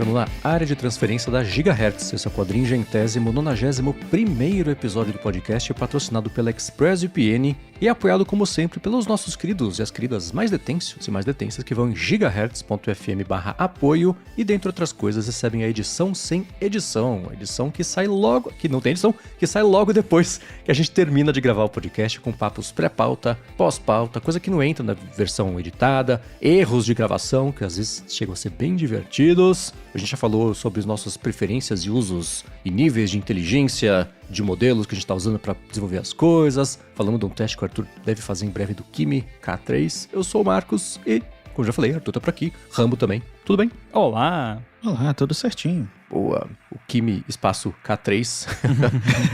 entrando na área de transferência da Gigahertz. Esse é o 491º episódio do podcast, patrocinado pela ExpressVPN e apoiado, como sempre, pelos nossos queridos e as queridas mais detensos e mais detensas que vão em gigahertz.fm/apoio e, dentre outras coisas, recebem a edição sem edição. A edição que sai logo... que não tem edição, que sai logo depois que a gente termina de gravar o podcast, com papos pré-pauta, pós-pauta, coisa que não entra na versão editada, erros de gravação, que às vezes chegam a ser bem divertidos. A gente já falou sobre as nossas preferências e usos e níveis de inteligência de modelos que a gente está usando para desenvolver as coisas. Falamos de um teste que o Arthur deve fazer em breve do Kimi K3. Eu sou o Marcos e, como já falei, Arthur tá por aqui. Rambo também. Tudo bem? Olá! Olá, tudo certinho. Boa. O Kimi espaço K3.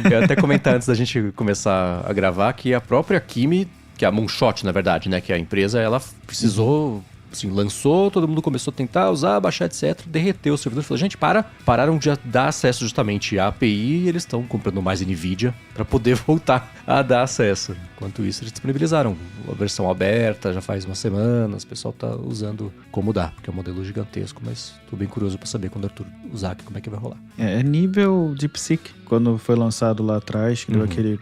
Eu ia até comentar antes da gente começar a gravar que a própria Kimi, que é a Moonshot, na verdade, né? Que é a empresa, ela precisou... Assim, lançou, todo mundo começou a tentar usar, baixar, etc. Derreteu o servidor e falou, gente, pararam de dar acesso justamente à API e eles estão comprando mais NVIDIA para poder voltar a dar acesso. Enquanto isso, eles disponibilizaram a versão aberta, já faz umas semanas, o pessoal tá usando como dá, porque é um modelo gigantesco, mas tô bem curioso para saber quando o Arthur usar aqui, como é que vai rolar. É nível DeepSeek, quando foi lançado lá atrás, que deu aquele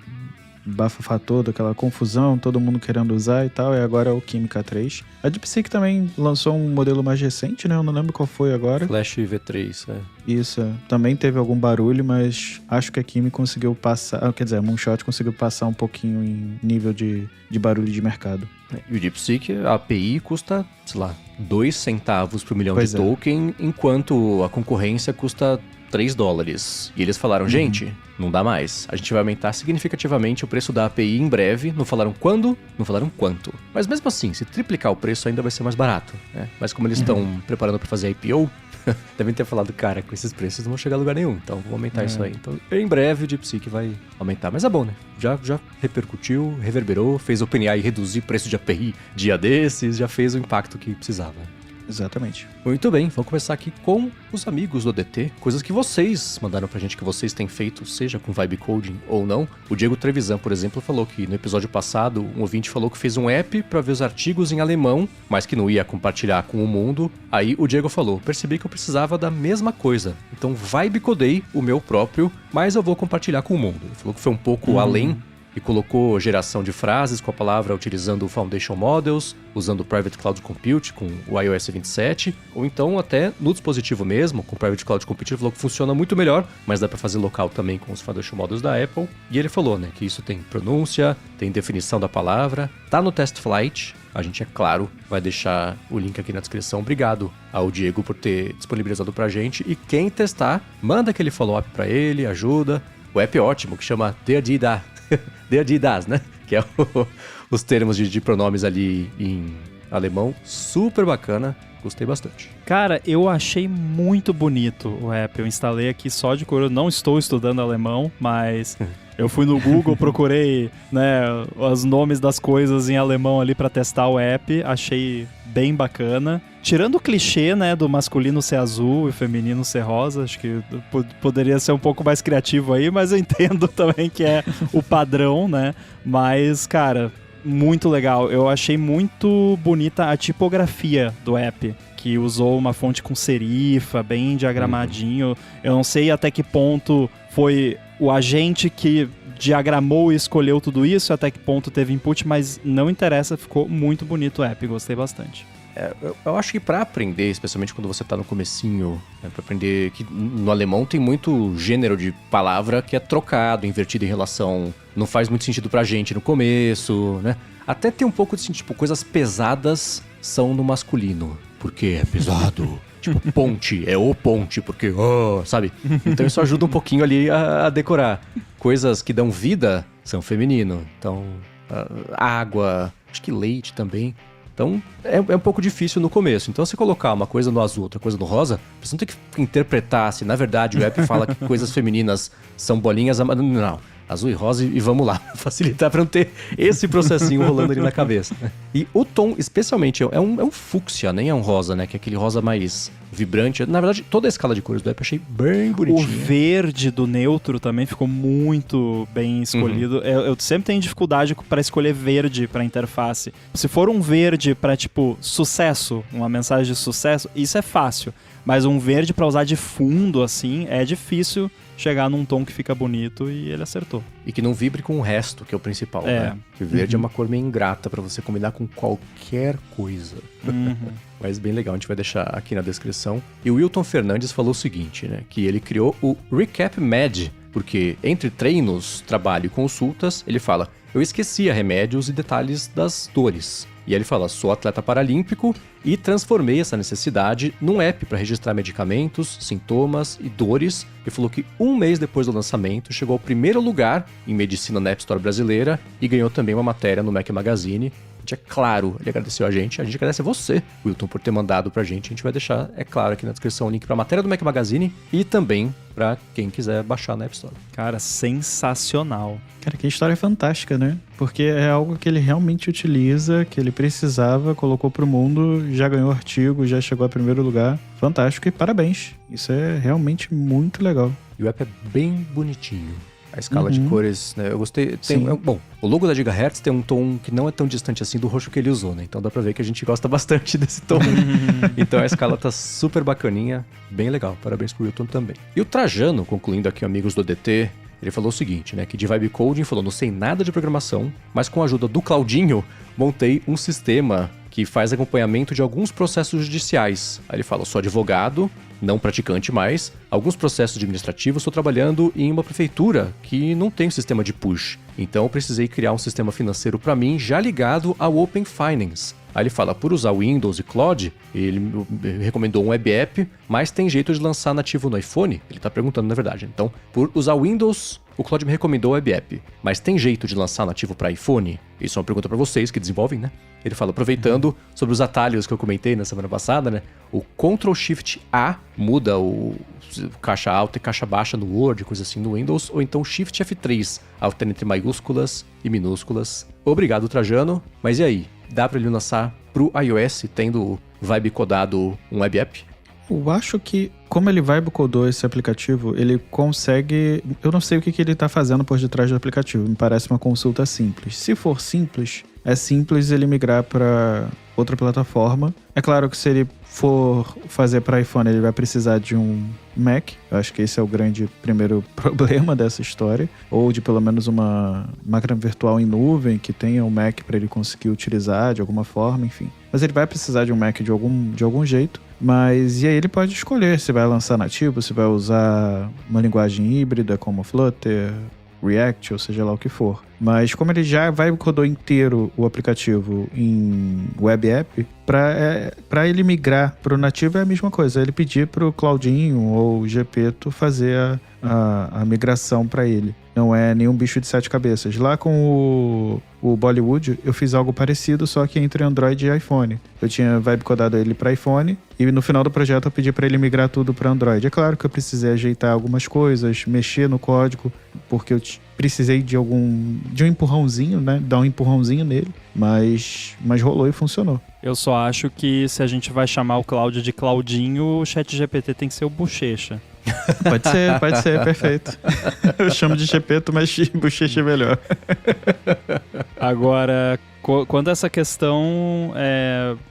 bafafá todo, aquela confusão, todo mundo querendo usar e tal, e agora é o Kimi K3. A DeepSeek também lançou um modelo mais recente, né? Eu não lembro qual foi agora. Flash V3, Isso, também teve algum barulho, mas acho que a Kimi conseguiu passar, quer dizer, a Moonshot conseguiu passar um pouquinho em nível de barulho de mercado. E o DeepSeek, a API custa, sei lá, 2 centavos por milhão de token, enquanto a concorrência custa $3. E eles falaram, gente, não dá mais. A gente vai aumentar significativamente o preço da API em breve. Não falaram quando, não falaram quanto. Mas mesmo assim, se triplicar o preço ainda vai ser mais barato, né? Mas como eles estão preparando para fazer a IPO, devem ter falado, cara, com esses preços não vão chegar a lugar nenhum. Então vamos aumentar isso aí. Então em breve o DeepSeek vai aumentar. Mas é bom, né? Já repercutiu, reverberou, fez o OpenAI reduzir o preço de API dia desses, já fez o impacto que precisava. Exatamente. Muito bem, vamos começar aqui com os amigos do ODT, coisas que vocês mandaram pra gente, que vocês têm feito, seja com vibe coding ou não. O Diego Trevisan, por exemplo, falou que no episódio passado, um ouvinte falou que fez um app pra ver os artigos em alemão, mas que não ia compartilhar com o mundo. Aí o Diego falou, percebi que eu precisava da mesma coisa, então vibe codei o meu próprio, mas eu vou compartilhar com o mundo. Ele falou que foi um pouco além, e colocou geração de frases com a palavra utilizando o Foundation Models, usando o Private Cloud Compute com o iOS 27, ou então até no dispositivo mesmo, com o Private Cloud Compute, ele falou que funciona muito melhor, mas dá para fazer local também com os Foundation Models da Apple. E ele falou, né, que isso tem pronúncia, tem definição da palavra, tá no Test Flight. A gente, é claro, vai deixar o link aqui na descrição. Obrigado ao Diego por ter disponibilizado pra gente. E quem testar, manda aquele follow-up pra ele, ajuda. O app é ótimo, que chama Deadida. Das, né? Que é os termos de pronomes ali em alemão. Super bacana, gostei bastante. Cara, eu achei muito bonito o app. Eu instalei aqui só de cor. Eu não estou estudando alemão, mas eu fui no Google, procurei, né, os nomes das coisas em alemão ali pra testar o app. Achei bem bacana. Tirando o clichê, né, do masculino ser azul e feminino ser rosa, acho que poderia ser um pouco mais criativo aí, mas eu entendo também que é o padrão, né? Mas, cara, muito legal. Eu achei muito bonita a tipografia do app, que usou uma fonte com serifa, bem diagramadinho. Eu não sei até que ponto foi o agente que diagramou e escolheu tudo isso, até que ponto teve input, mas não interessa, ficou muito bonito o app, gostei bastante. Eu acho que para aprender, especialmente quando você tá no comecinho, né, para aprender que no alemão tem muito gênero de palavra que é trocado, invertido em relação, não faz muito sentido pra gente no começo, né? Até tem um pouco de sentido, tipo, coisas pesadas são no masculino, porque é pesado. Tipo, ponte, é o ponte, porque, sabe? Então isso ajuda um pouquinho ali a decorar. Coisas que dão vida são feminino, então água, acho que leite também. Então, é um pouco difícil no começo. Então, se colocar uma coisa no azul, outra coisa no rosa, você não tem que interpretar se, na verdade, o app fala que coisas femininas são bolinhas... Não, azul e rosa e vamos lá. Facilitar para não ter esse processinho rolando ali na cabeça. E o tom, especialmente, é um fúcsia, nem é um rosa, né? Que é aquele rosa mais vibrante. Na verdade, toda a escala de cores do app eu achei bem bonitinho. O verde do neutro também ficou muito bem escolhido. Eu sempre tenho dificuldade para escolher verde para interface. Se for um verde para, tipo, sucesso, uma mensagem de sucesso, isso é fácil. Mas um verde pra usar de fundo, assim, é difícil chegar num tom que fica bonito e ele acertou. E que não vibre com o resto, que é o principal, né? Que o verde é uma cor meio ingrata pra você combinar com qualquer coisa. Mas bem legal, a gente vai deixar aqui na descrição. E o Wilton Fernandes falou o seguinte, né? Que ele criou o Recap Med, porque entre treinos, trabalho e consultas, ele fala: eu esquecia remédios e detalhes das dores. E aí ele fala: sou atleta paralímpico e transformei essa necessidade num app para registrar medicamentos, sintomas e dores. Ele falou que um mês depois do lançamento chegou ao primeiro lugar em medicina na App Store brasileira e ganhou também uma matéria no Mac Magazine. É claro, ele agradeceu a gente agradece a você, Wilton, por ter mandado pra gente. A gente vai deixar, é claro, aqui na descrição o link pra matéria do Mac Magazine e também pra quem quiser baixar na App Store. Cara, sensacional. Cara, que história fantástica, né? Porque é algo que ele realmente utiliza, que ele precisava, colocou pro mundo, já ganhou artigo, já chegou a primeiro lugar. Fantástico e parabéns. Isso é realmente muito legal. E o app é bem bonitinho. A escala de cores, né? Eu gostei. Bom, o logo da Gigahertz tem um tom que não é tão distante assim do roxo que ele usou, né? Então dá pra ver que a gente gosta bastante desse tom. Então a escala tá super bacaninha, bem legal. Parabéns pro Wilton também. E o Trajano, concluindo aqui, amigos do DT, ele falou o seguinte, né? Que de Vibe Coding falou: não sei nada de programação, mas com a ajuda do Claudinho, montei um sistema que faz acompanhamento de alguns processos judiciais. Aí ele fala: sou advogado, não praticante mais. Alguns processos administrativos, estou trabalhando em uma prefeitura que não tem um sistema de push. Então eu precisei criar um sistema financeiro para mim já ligado ao Open Finance. Aí ele fala: por usar Windows e Cloud, ele me recomendou um web app, mas tem jeito de lançar nativo no iPhone? Ele tá perguntando, na verdade. Então, por usar Windows, o Cloud me recomendou o web app, mas tem jeito de lançar nativo para iPhone? Isso é uma pergunta para vocês que desenvolvem, né? Ele fala, aproveitando sobre os atalhos que eu comentei na semana passada, né? O Ctrl+Shift+A muda o caixa alta e caixa baixa no Word, coisa assim no Windows, ou então Shift F3, alterna entre maiúsculas e minúsculas. Obrigado, Trajano. Mas e aí? Dá para ele lançar pro iOS tendo vibe codado um web app? Eu acho que, como ele vibe codou esse aplicativo, ele consegue... Eu não sei o que ele está fazendo por detrás do aplicativo. Me parece uma consulta simples. Se for simples, é simples ele migrar para outra plataforma. É claro que se ele for fazer para iPhone, ele vai precisar de um Mac. Eu acho que esse é o grande primeiro problema dessa história. Ou de pelo menos uma máquina virtual em nuvem que tenha um Mac para ele conseguir utilizar de alguma forma, enfim. Mas ele vai precisar de um Mac de algum jeito. Mas e aí ele pode escolher se vai lançar nativo, se vai usar uma linguagem híbrida como Flutter, React, ou seja lá o que for. Mas como ele já codou inteiro o aplicativo em web app, para ele migrar para o nativo é a mesma coisa. Ele pedir para o Claudinho ou o Gepeto fazer a migração para ele. Não é nenhum bicho de 7 cabeças. Lá com o Bollywood, eu fiz algo parecido, só que entre Android e iPhone. Eu tinha vibe codado ele para iPhone e no final do projeto eu pedi para ele migrar tudo para Android. É claro que eu precisei ajeitar algumas coisas, mexer no código, porque eu precisei de um empurrãozinho, né? Dar um empurrãozinho nele, mas rolou e funcionou. Eu só acho que se a gente vai chamar o Cláudio de Claudinho, o ChatGPT tem que ser o Bochecha. Pode ser, perfeito. Eu chamo de Gepeto, mas Bochecha é melhor. Agora, quando essa questão,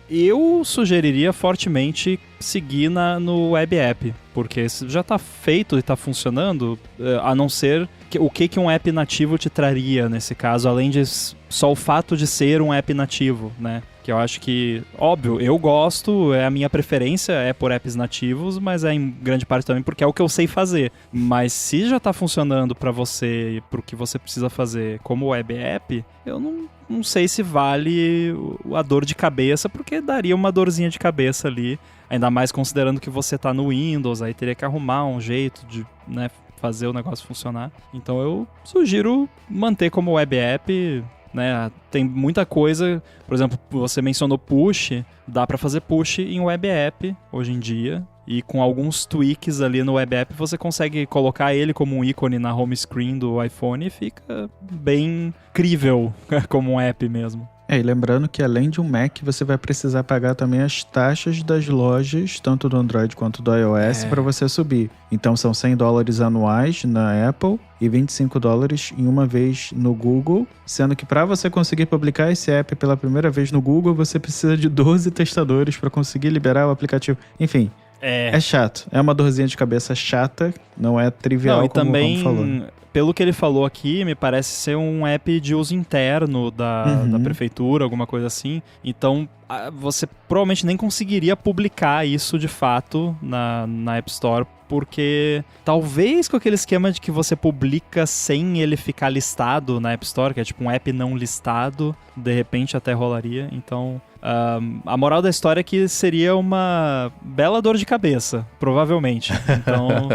eu sugeriria fortemente seguir no web app, porque se já está feito e está funcionando, a não ser o que um app nativo te traria nesse caso, além de só o fato de ser um app nativo, né? Que eu acho que, óbvio, eu gosto, a minha preferência é por apps nativos, mas é em grande parte também porque é o que eu sei fazer. Mas se já tá funcionando para você e pro que você precisa fazer como web app, eu não sei se vale a dor de cabeça, porque daria uma dorzinha de cabeça ali, ainda mais considerando que você tá no Windows, aí teria que arrumar um jeito de, né, fazer o negócio funcionar. Então eu sugiro manter como web app, né? Tem muita coisa, por exemplo, você mencionou push, dá para fazer push em web app hoje em dia, e com alguns tweaks ali no web app você consegue colocar ele como um ícone na home screen do iPhone e fica bem crível como um app mesmo. E lembrando que além de um Mac, você vai precisar pagar também as taxas das lojas, tanto do Android quanto do iOS, para você subir. Então são $100 anuais na Apple e $25 em uma vez no Google, sendo que para você conseguir publicar esse app pela primeira vez no Google, você precisa de 12 testadores para conseguir liberar o aplicativo. Enfim, É chato. É uma dorzinha de cabeça chata, não é trivial, não, e como também, o Ramo falou. pelo que ele falou aqui, me parece ser um app de uso interno da prefeitura, alguma coisa assim. Então, você provavelmente nem conseguiria publicar isso de fato na App Store, porque talvez com aquele esquema de que você publica sem ele ficar listado na App Store, que é tipo um app não listado, de repente até rolaria. Então, a moral da história é que seria uma bela dor de cabeça, provavelmente. Então,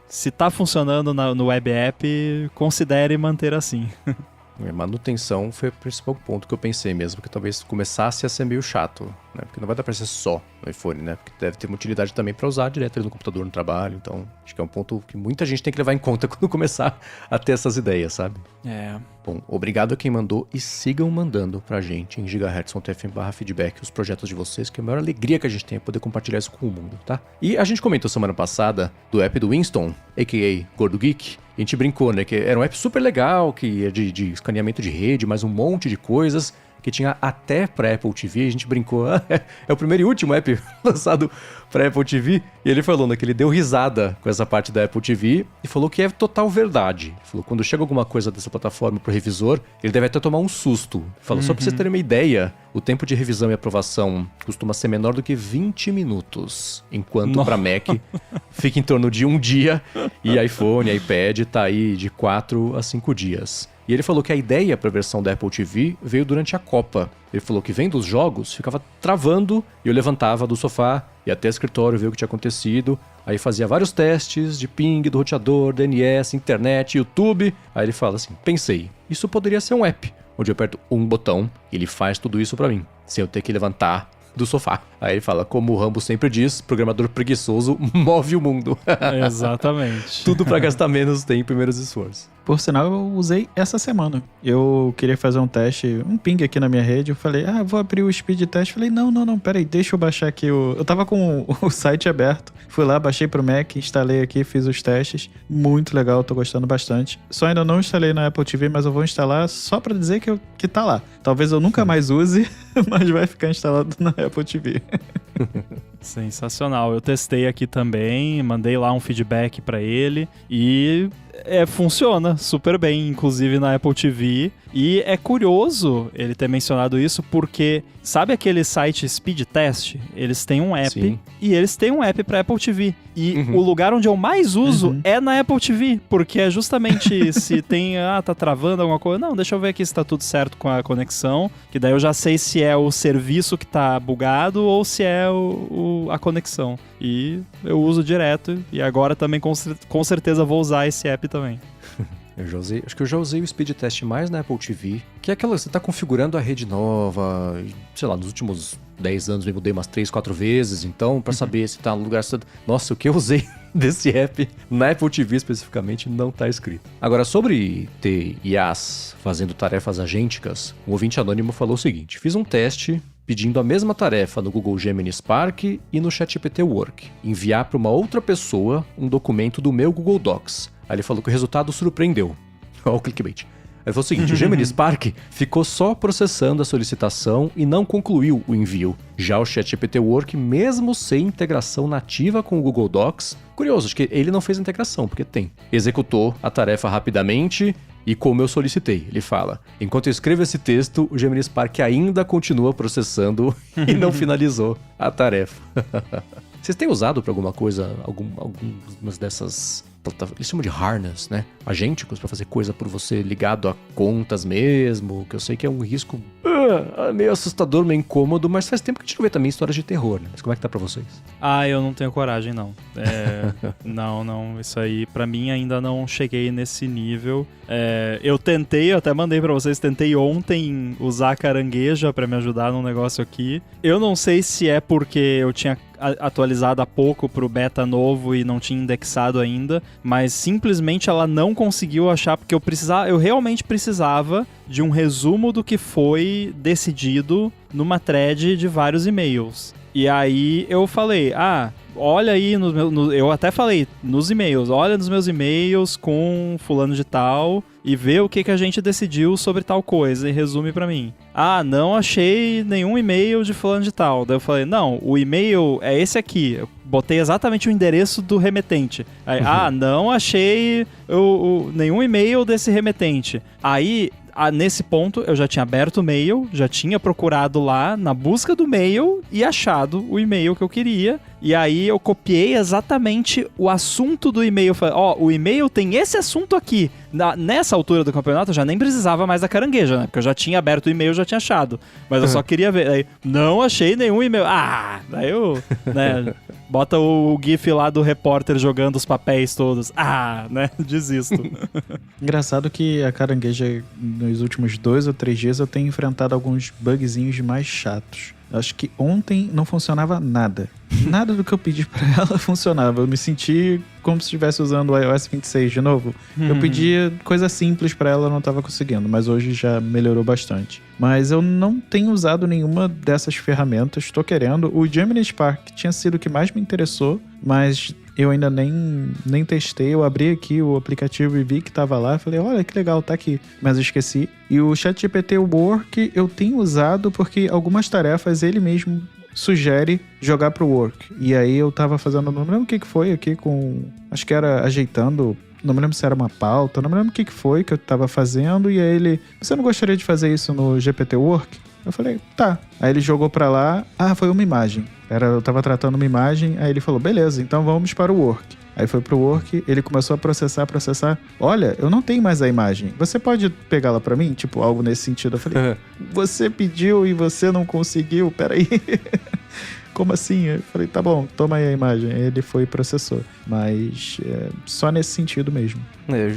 se tá funcionando no web app, considere manter assim. Manutenção foi o principal ponto que eu pensei mesmo, que talvez começasse a ser meio chato, né? Porque não vai dar pra ser só no iPhone, né? Porque deve ter uma utilidade também pra usar direto ali no computador, no trabalho. Então, acho que é um ponto que muita gente tem que levar em conta quando começar a ter essas ideias, sabe? Bom, obrigado a quem mandou e sigam mandando pra gente em gigahertz.fm/feedback os projetos de vocês, que é a maior alegria que a gente tem é poder compartilhar isso com o mundo, tá? E a gente comentou semana passada do app do Winston, a.k.a. Gordo Geek. A gente brincou, né, que era um app super legal, que é de escaneamento de rede, mais um monte de coisas, que tinha até pra Apple TV. A gente brincou, é o primeiro e último app lançado pra Apple TV. E ele falou, né, que ele deu risada com essa parte da Apple TV e falou que é total verdade. Ele falou, quando chega alguma coisa dessa plataforma pro revisor, ele deve até tomar um susto. Ele falou, só pra vocês terem uma ideia, o tempo de revisão e aprovação costuma ser menor do que 20 minutos, enquanto pra Mac fica em torno de 1 dia e iPhone, iPad tá aí de 4 a 5 dias. E ele falou que a ideia para a versão da Apple TV veio durante a Copa. Ele falou que vendo os jogos, ficava travando e eu levantava do sofá, ia até o escritório ver o que tinha acontecido. Aí fazia vários testes de ping, do roteador, DNS, internet, YouTube. Aí ele fala assim, pensei, isso poderia ser um app, onde eu aperto um botão e ele faz tudo isso para mim, sem eu ter que levantar do sofá. Aí ele fala, como o Rambo sempre diz, programador preguiçoso move o mundo. Exatamente. Tudo para gastar menos tempo e menos esforço. Por sinal, eu usei essa semana. Eu queria fazer um teste, um ping aqui na minha rede. Eu falei, vou abrir o speed test. Falei, não, peraí, deixa eu baixar aqui Eu tava com o site aberto. Fui lá, baixei pro Mac, instalei aqui, fiz os testes. Muito legal, tô gostando bastante. Só ainda não instalei na Apple TV, mas eu vou instalar só pra dizer que tá lá. Talvez eu nunca mais use, mas vai ficar instalado na Apple TV. Sensacional. Eu testei aqui também, mandei lá um feedback pra ele e funciona super bem, inclusive na Apple TV. E é curioso ele ter mencionado isso porque, sabe aquele site Speed Test? Eles têm um app. Sim. E eles têm um app pra Apple TV. E o lugar onde eu mais uso é na Apple TV, porque é justamente se tem, tá travando alguma coisa. Não, deixa eu ver aqui se tá tudo certo com a conexão, que daí eu já sei se é o serviço que tá bugado ou se é a conexão. E eu uso direto e agora também com certeza vou usar esse app também. Acho que eu já usei o Speed Test mais na Apple TV, que é aquela, você tá configurando a rede nova, sei lá, nos últimos 10 anos eu mudei umas 3, 4 vezes, então pra saber se tá no lugar... Nossa, o que eu usei desse app na Apple TV especificamente não tá escrito. Agora, sobre ter IAs fazendo tarefas agênticas, um ouvinte anônimo falou o seguinte, fiz um teste pedindo a mesma tarefa no Google Gemini Spark e no ChatGPT Work, enviar para uma outra pessoa um documento do meu Google Docs. Aí ele falou que o resultado surpreendeu. Olha o clickbait. Ele falou o seguinte, o Gemini Spark ficou só processando a solicitação e não concluiu o envio. Já o ChatGPT Work, mesmo sem integração nativa com o Google Docs, curioso, acho que ele não fez a integração, porque tem. Executou a tarefa rapidamente e como eu solicitei. Ele fala, enquanto eu escrevo esse texto, o Gemini Spark ainda continua processando e não finalizou a tarefa. Vocês têm usado para alguma coisa, algumas dessas... Eles chamam de harness, né? Agênticos para fazer coisa por você ligado a contas mesmo, que eu sei que é um risco meio assustador, meio incômodo, mas faz tempo que a gente não vê também histórias de terror, né? Mas como é que tá pra vocês? Eu não tenho coragem, não. Não, isso aí pra mim ainda não cheguei nesse nível. Eu tentei, eu até mandei pra vocês, tentei ontem usar a carangueja pra me ajudar num negócio aqui. Eu não sei se é porque eu tinha atualizado há pouco pro beta novo e não tinha indexado ainda, mas simplesmente ela não conseguiu achar, porque eu realmente precisava de um resumo do que foi decidido numa thread de vários e-mails. E aí eu falei, olha aí, eu até falei, nos e-mails, olha nos meus e-mails com fulano de tal e vê o que a gente decidiu sobre tal coisa e resume pra mim. Não achei nenhum e-mail de fulano de tal. Daí eu falei, não, o e-mail é esse aqui. Eu botei exatamente o endereço do remetente. Aí, não achei nenhum e-mail desse remetente. Aí, nesse ponto, eu já tinha aberto o mail, já tinha procurado lá na busca do mail e achado o e-mail que eu queria. E aí eu copiei exatamente o assunto do e-mail. Falei, o e-mail tem esse assunto aqui. Nessa altura do campeonato eu já nem precisava mais da carangueja, né? Porque eu já tinha aberto o e-mail, já tinha achado. Mas eu só queria ver. Aí, não achei nenhum e-mail. Daí eu, né? Bota o gif lá do repórter jogando os papéis todos. Né? Desisto. Engraçado que a carangueja, nos últimos 2 ou 3 dias, eu tenho enfrentado alguns bugzinhos mais chatos. Acho que ontem não funcionava nada. Nada do que eu pedi pra ela funcionava. Eu me senti como se estivesse usando o iOS 26 de novo. Eu pedia coisa simples pra ela, não tava conseguindo. Mas hoje já melhorou bastante. Mas eu não tenho usado nenhuma dessas ferramentas. Estou querendo. O Gemini Spark tinha sido o que mais me interessou. Mas eu ainda nem testei. Eu abri aqui o aplicativo e vi que tava lá. Falei, olha que legal, tá aqui. Mas eu esqueci. E o ChatGPT Work eu tenho usado porque algumas tarefas ele mesmo sugere jogar pro Work. E aí eu tava fazendo, não me lembro o que foi aqui com... Acho que era ajeitando... Não me lembro se era uma pauta, não me lembro o que foi que eu tava fazendo. E aí ele... Você não gostaria de fazer isso no GPT Work? Eu falei, tá. Aí ele jogou pra lá. Foi uma imagem. Eu tava tratando uma imagem. Aí ele falou, beleza, então vamos para o Work. Aí foi pro Work, ele começou a processar. Olha, eu não tenho mais a imagem. Você pode pegá-la pra mim? Tipo, algo nesse sentido. Eu falei, você pediu e você não conseguiu? Peraí. Como assim? Eu falei, tá bom, toma aí a imagem. Ele foi e processou. Mas só nesse sentido mesmo.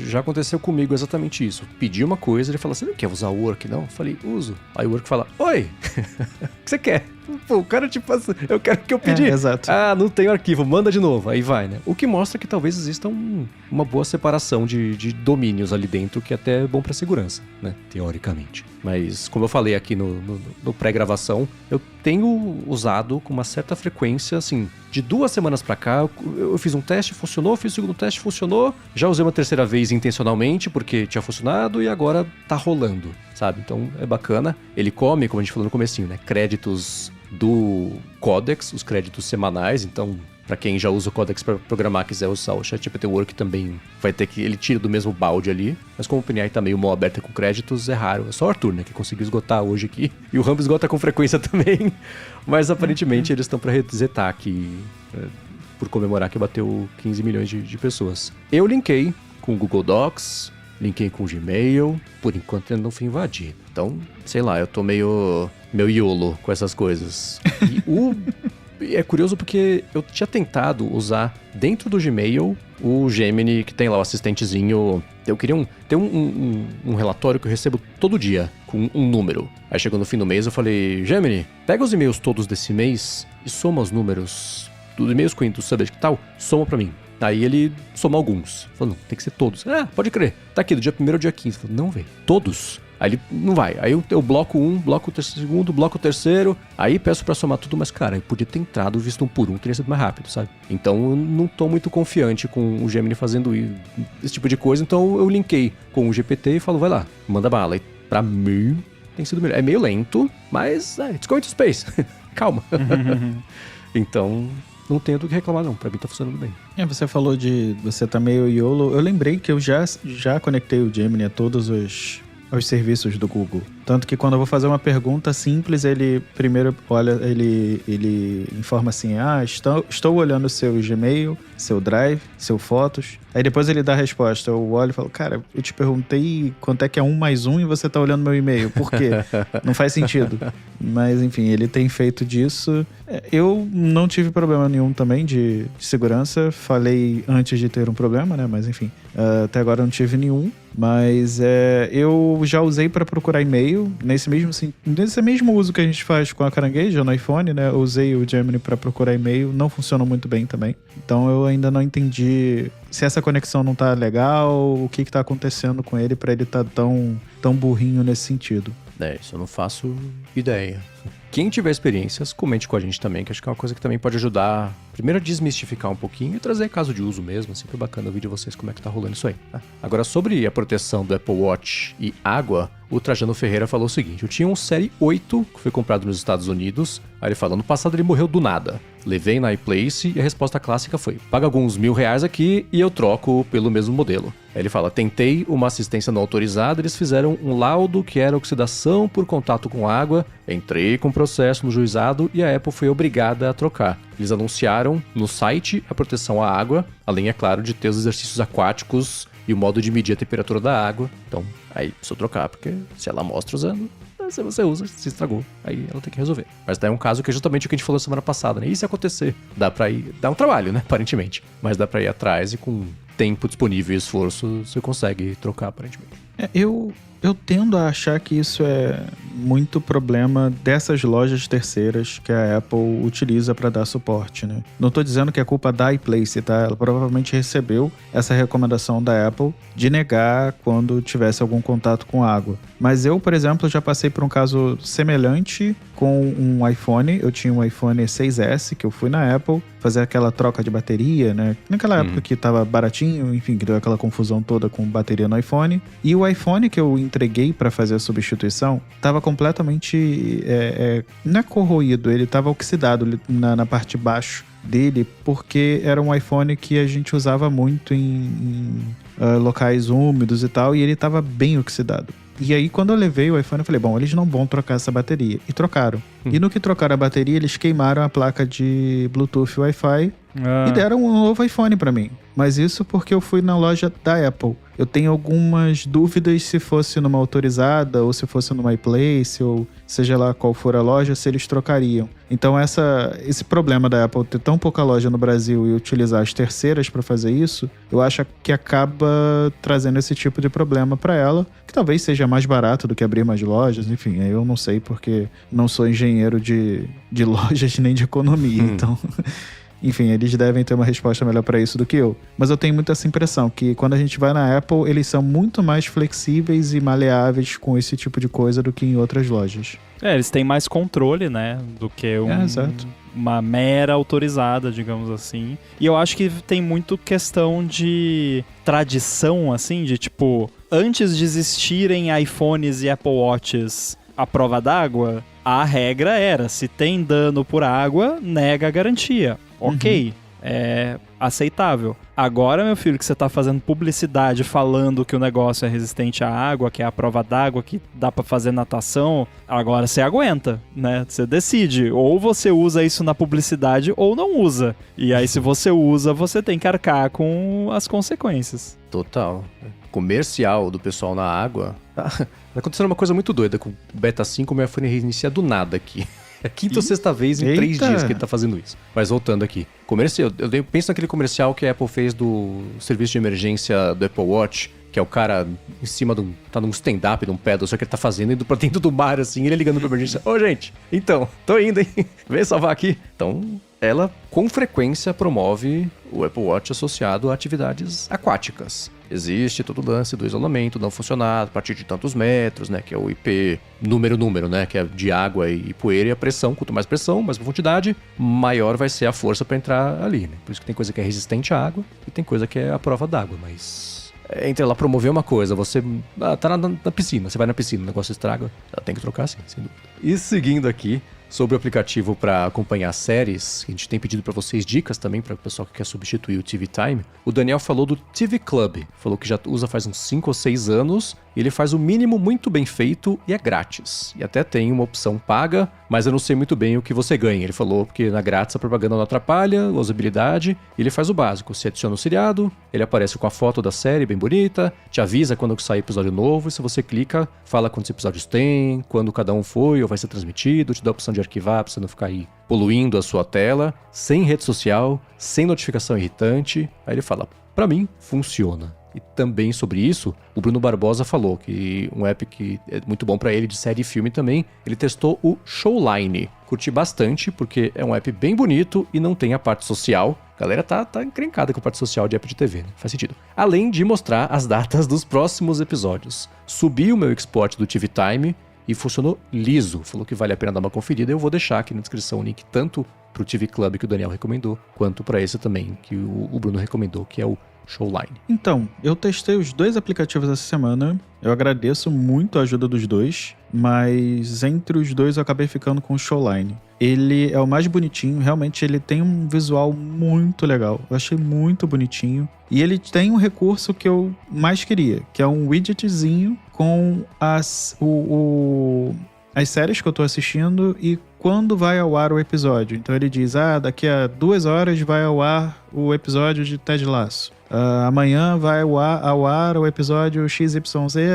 Já aconteceu comigo exatamente isso. Pedi uma coisa, ele fala, você não quer usar o Work, não? Eu falei, uso. Aí o Work fala, oi, o que você quer? Pô, o cara tipo assim, eu quero o que eu pedi. Exato. Não tenho arquivo, manda de novo. Aí vai, né? O que mostra que talvez exista uma boa separação de domínios ali dentro, que até é bom pra segurança, né? Teoricamente. Mas, como eu falei aqui no pré-gravação, eu tenho usado com uma certa frequência, assim, de 2 semanas pra cá, eu fiz um teste, funcionou, fiz o segundo teste, funcionou, já usei uma terceira vez intencionalmente, porque tinha funcionado, e agora tá rolando, sabe? Então, é bacana. Ele come, como a gente falou no comecinho, né? Créditos do Codex, os créditos semanais, então... Pra quem já usa o Codex para programar, quiser usar o ChatGPT Work também vai ter que... Ele tira do mesmo balde ali. Mas como o OpenAI tá meio mão aberta com créditos, é raro. É só o Arthur, né, que conseguiu esgotar hoje aqui. E o Rambo esgota com frequência também. Mas aparentemente eles estão para resetar aqui, por comemorar que bateu 15 milhões de pessoas. Eu linkei com o Google Docs, linkei com o Gmail. Por enquanto ainda não fui invadido. Então, sei lá, eu tô meio YOLO com essas coisas. E é curioso porque eu tinha tentado usar dentro do Gmail o Gemini, que tem lá o assistentezinho. Eu queria ter um relatório que eu recebo todo dia, com um número. Aí chegou no fim do mês, eu falei, Gemini, pega os e-mails todos desse mês e soma os números dos e-mails com o subject e tal, soma pra mim. Aí ele soma alguns. Falou, não, tem que ser todos. Pode crer. Tá aqui, do dia 1º ao dia 15. Falei, não, velho, todos? Aí ele não vai. Aí eu bloco um, bloco o segundo, bloco o terceiro. Aí peço pra somar tudo, mas, cara, eu podia ter entrado visto um por um, teria sido mais rápido, sabe? Então eu não tô muito confiante com o Gemini fazendo esse tipo de coisa. Então eu linkei com o GPT e falo, vai lá, manda bala. E pra mim tem sido melhor. É meio lento, mas it's going to space. Calma. Então... Não tenho do que reclamar, não. Pra mim tá funcionando bem. Você falou de... Você tá meio YOLO. Eu lembrei que eu já conectei o Gemini a todos os serviços do Google. Tanto que quando eu vou fazer uma pergunta simples, ele primeiro olha, ele informa assim, estou olhando o seu Gmail, seu Drive, seu Fotos. Aí depois ele dá a resposta. Eu olho e falo, cara, eu te perguntei quanto é que é 1 mais 1 e você tá olhando meu e-mail. Por quê? Não faz sentido. Mas, enfim, ele tem feito disso. Eu não tive problema nenhum também de segurança. Falei antes de ter um problema, né? Mas, enfim, até agora eu não tive nenhum. Mas eu já usei para procurar e-mail, nesse mesmo uso que a gente faz com a carangueja no iPhone, né? Eu usei o Gemini para procurar e-mail, não funcionou muito bem também. Então eu ainda não entendi se essa conexão não tá legal, o que tá acontecendo com ele para ele tá tão burrinho nesse sentido. Isso eu não faço ideia. Quem tiver experiências, comente com a gente também, que acho que é uma coisa que também pode ajudar, primeiro, a desmistificar um pouquinho e trazer caso de uso mesmo. É sempre bacana ouvir de vocês como é que tá rolando isso aí. Tá? Agora, sobre a proteção do Apple Watch e água, o Trajano Ferreira falou o seguinte: eu tinha um Série 8 que foi comprado nos Estados Unidos. Aí ele falou, no passado ele morreu do nada. Levei na iPlace e a resposta clássica foi, paga alguns R$1.000 aqui e eu troco pelo mesmo modelo. Aí ele fala, tentei uma assistência não autorizada, eles fizeram um laudo que era oxidação por contato com água, entrei com processo no juizado e a Apple foi obrigada a trocar. Eles anunciaram no site a proteção à água, além, é claro, de ter os exercícios aquáticos e o modo de medir a temperatura da água. Então, aí precisa trocar, porque se ela mostra usando, se você usa, se estragou, aí ela tem que resolver. Mas daí é um caso que é justamente o que a gente falou semana passada, né? E se acontecer? Dá pra ir... Dá um trabalho, né? Aparentemente. Mas dá pra ir atrás e com tempo disponível e esforço, você consegue trocar, aparentemente. Eu tendo a achar que isso é muito problema dessas lojas terceiras que a Apple utiliza para dar suporte, né? Não tô dizendo que é culpa da iPlace, tá? Ela provavelmente recebeu essa recomendação da Apple de negar quando tivesse algum contato com água. Mas eu, por exemplo, já passei por um caso semelhante com um iPhone. Eu tinha um iPhone 6S que eu fui na Apple fazer aquela troca de bateria, né? Naquela época que tava baratinho, enfim, que deu aquela confusão toda com bateria no iPhone. E o iPhone que eu entreguei para fazer a substituição tava completamente não é corroído, ele tava oxidado na parte de baixo dele, porque era um iPhone que a gente usava muito em locais úmidos e tal, e ele tava bem oxidado. E aí, quando eu levei o iPhone, eu falei, bom, eles não vão trocar essa bateria. E trocaram. E no que trocaram a bateria, eles queimaram a placa de Bluetooth Wi-Fi e deram um novo iPhone pra mim. Mas isso porque eu fui na loja da Apple. Eu tenho algumas dúvidas se fosse numa autorizada ou se fosse numa iPlace ou seja lá qual for a loja, se eles trocariam. Então esse problema da Apple ter tão pouca loja no Brasil e utilizar as terceiras para fazer isso, eu acho que acaba trazendo esse tipo de problema para ela, que talvez seja mais barato do que abrir mais lojas, enfim, eu não sei porque não sou engenheiro de lojas nem de economia, então... Enfim, eles devem ter uma resposta melhor para isso do que eu. Mas eu tenho muito essa impressão que quando a gente vai na Apple, eles são muito mais flexíveis e maleáveis com esse tipo de coisa do que em outras lojas. Eles têm mais controle, né, do que exato. Uma mera autorizada, digamos assim. E eu acho que tem muito questão de tradição, assim, de tipo, antes de existirem iPhones e Apple Watches à prova d'água, a regra era, se tem dano por água, nega a garantia. Ok, é aceitável. Agora, meu filho, que você tá fazendo publicidade falando que o negócio é resistente à água, que é a prova d'água, que dá pra fazer natação, agora você aguenta, né? Você decide. Ou você usa isso na publicidade ou não usa. E aí, se você usa, você tem que arcar com as consequências. Total. Comercial do pessoal na água. Tá acontecendo uma coisa muito doida com o Beta 5, o meu iPhone reinicia do nada aqui. É a quinta ou sexta vez em 3 dias que ele tá fazendo isso. Mas voltando aqui. Comercial, eu penso naquele comercial que a Apple fez do serviço de emergência do Apple Watch, que é o cara em cima de tá num stand-up, num pedal, só que ele tá fazendo, indo pra dentro do mar, assim, ele ligando pra emergência. Ô, gente, então, tô indo, hein? Vem salvar aqui. Então, ela, com frequência, promove o Apple Watch associado a atividades aquáticas. Existe todo o lance do isolamento não funcionar a partir de tantos metros, né? Que é o IP número, né? Que é de água e poeira e a pressão. Quanto mais pressão, mais profundidade, maior vai ser a força para entrar ali, né? Por isso que tem coisa que é resistente à água e tem coisa que é a prova d'água, mas... Entre ela promover uma coisa, você tá na piscina, você vai na piscina, o negócio estraga, ela tem que trocar sim, sem dúvida. E seguindo aqui, sobre o aplicativo para acompanhar séries, a gente tem pedido para vocês dicas também para o pessoal que quer substituir o TV Time. O Daniel falou do TV Club, falou que já usa faz uns 5 ou 6 anos, e ele faz o mínimo muito bem feito e é grátis. E até tem uma opção paga, mas eu não sei muito bem o que você ganha. Ele falou que na grátis a propaganda não atrapalha, a usabilidade, e ele faz o básico. Você adiciona o seriado, ele aparece com a foto da série bem bonita, te avisa quando sai episódio novo, e se você clica, fala quantos episódios tem, quando cada um foi ou vai ser transmitido, te dá a opção de arquivar pra você não ficar aí poluindo a sua tela, sem rede social, sem notificação irritante. Aí ele fala, pra mim, funciona. E também sobre isso, o Bruno Barbosa falou que um app que é muito bom pra ele de série e filme também, ele testou o Showline. Curti bastante, porque é um app bem bonito e não tem a parte social. A galera tá encrencada com a parte social de app de TV, né? Faz sentido. Além de mostrar as datas dos próximos episódios. Subi o meu export do TV Time e funcionou liso. Falou que vale a pena dar uma conferida. Eu vou deixar aqui na descrição o link tanto pro TV Club que o Daniel recomendou, quanto para esse também que o Bruno recomendou, que é o Showline. Então, eu testei os 2 aplicativos essa semana. Eu agradeço muito a ajuda dos 2, mas entre os 2 eu acabei ficando com o Showline. Ele é o mais bonitinho, realmente ele tem um visual muito legal. Eu achei muito bonitinho. E ele tem um recurso que eu mais queria, que é um widgetzinho com as séries que eu tô assistindo e quando vai ao ar o episódio. Então ele diz, daqui a 2 horas vai ao ar o episódio de Ted Lasso. Amanhã vai ao ar o episódio XYZ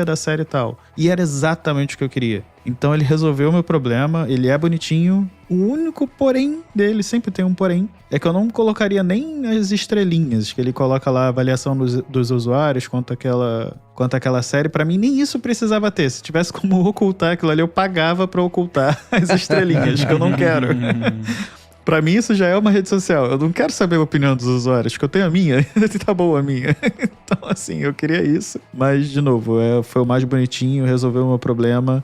da série tal. E era exatamente o que eu queria. Então ele resolveu o meu problema, ele é bonitinho. O único porém dele, sempre tem um porém, é que eu não colocaria nem as estrelinhas, que ele coloca lá a avaliação dos usuários quanto aquela série. Pra mim, nem isso precisava ter. Se tivesse como ocultar aquilo ali, eu pagava pra ocultar as estrelinhas, que eu não quero. Pra mim, isso já é uma rede social. Eu não quero saber a opinião dos usuários, que eu tenho a minha. Tá boa a minha. Então, assim, eu queria isso. Mas, de novo, foi o mais bonitinho, resolveu o meu problema.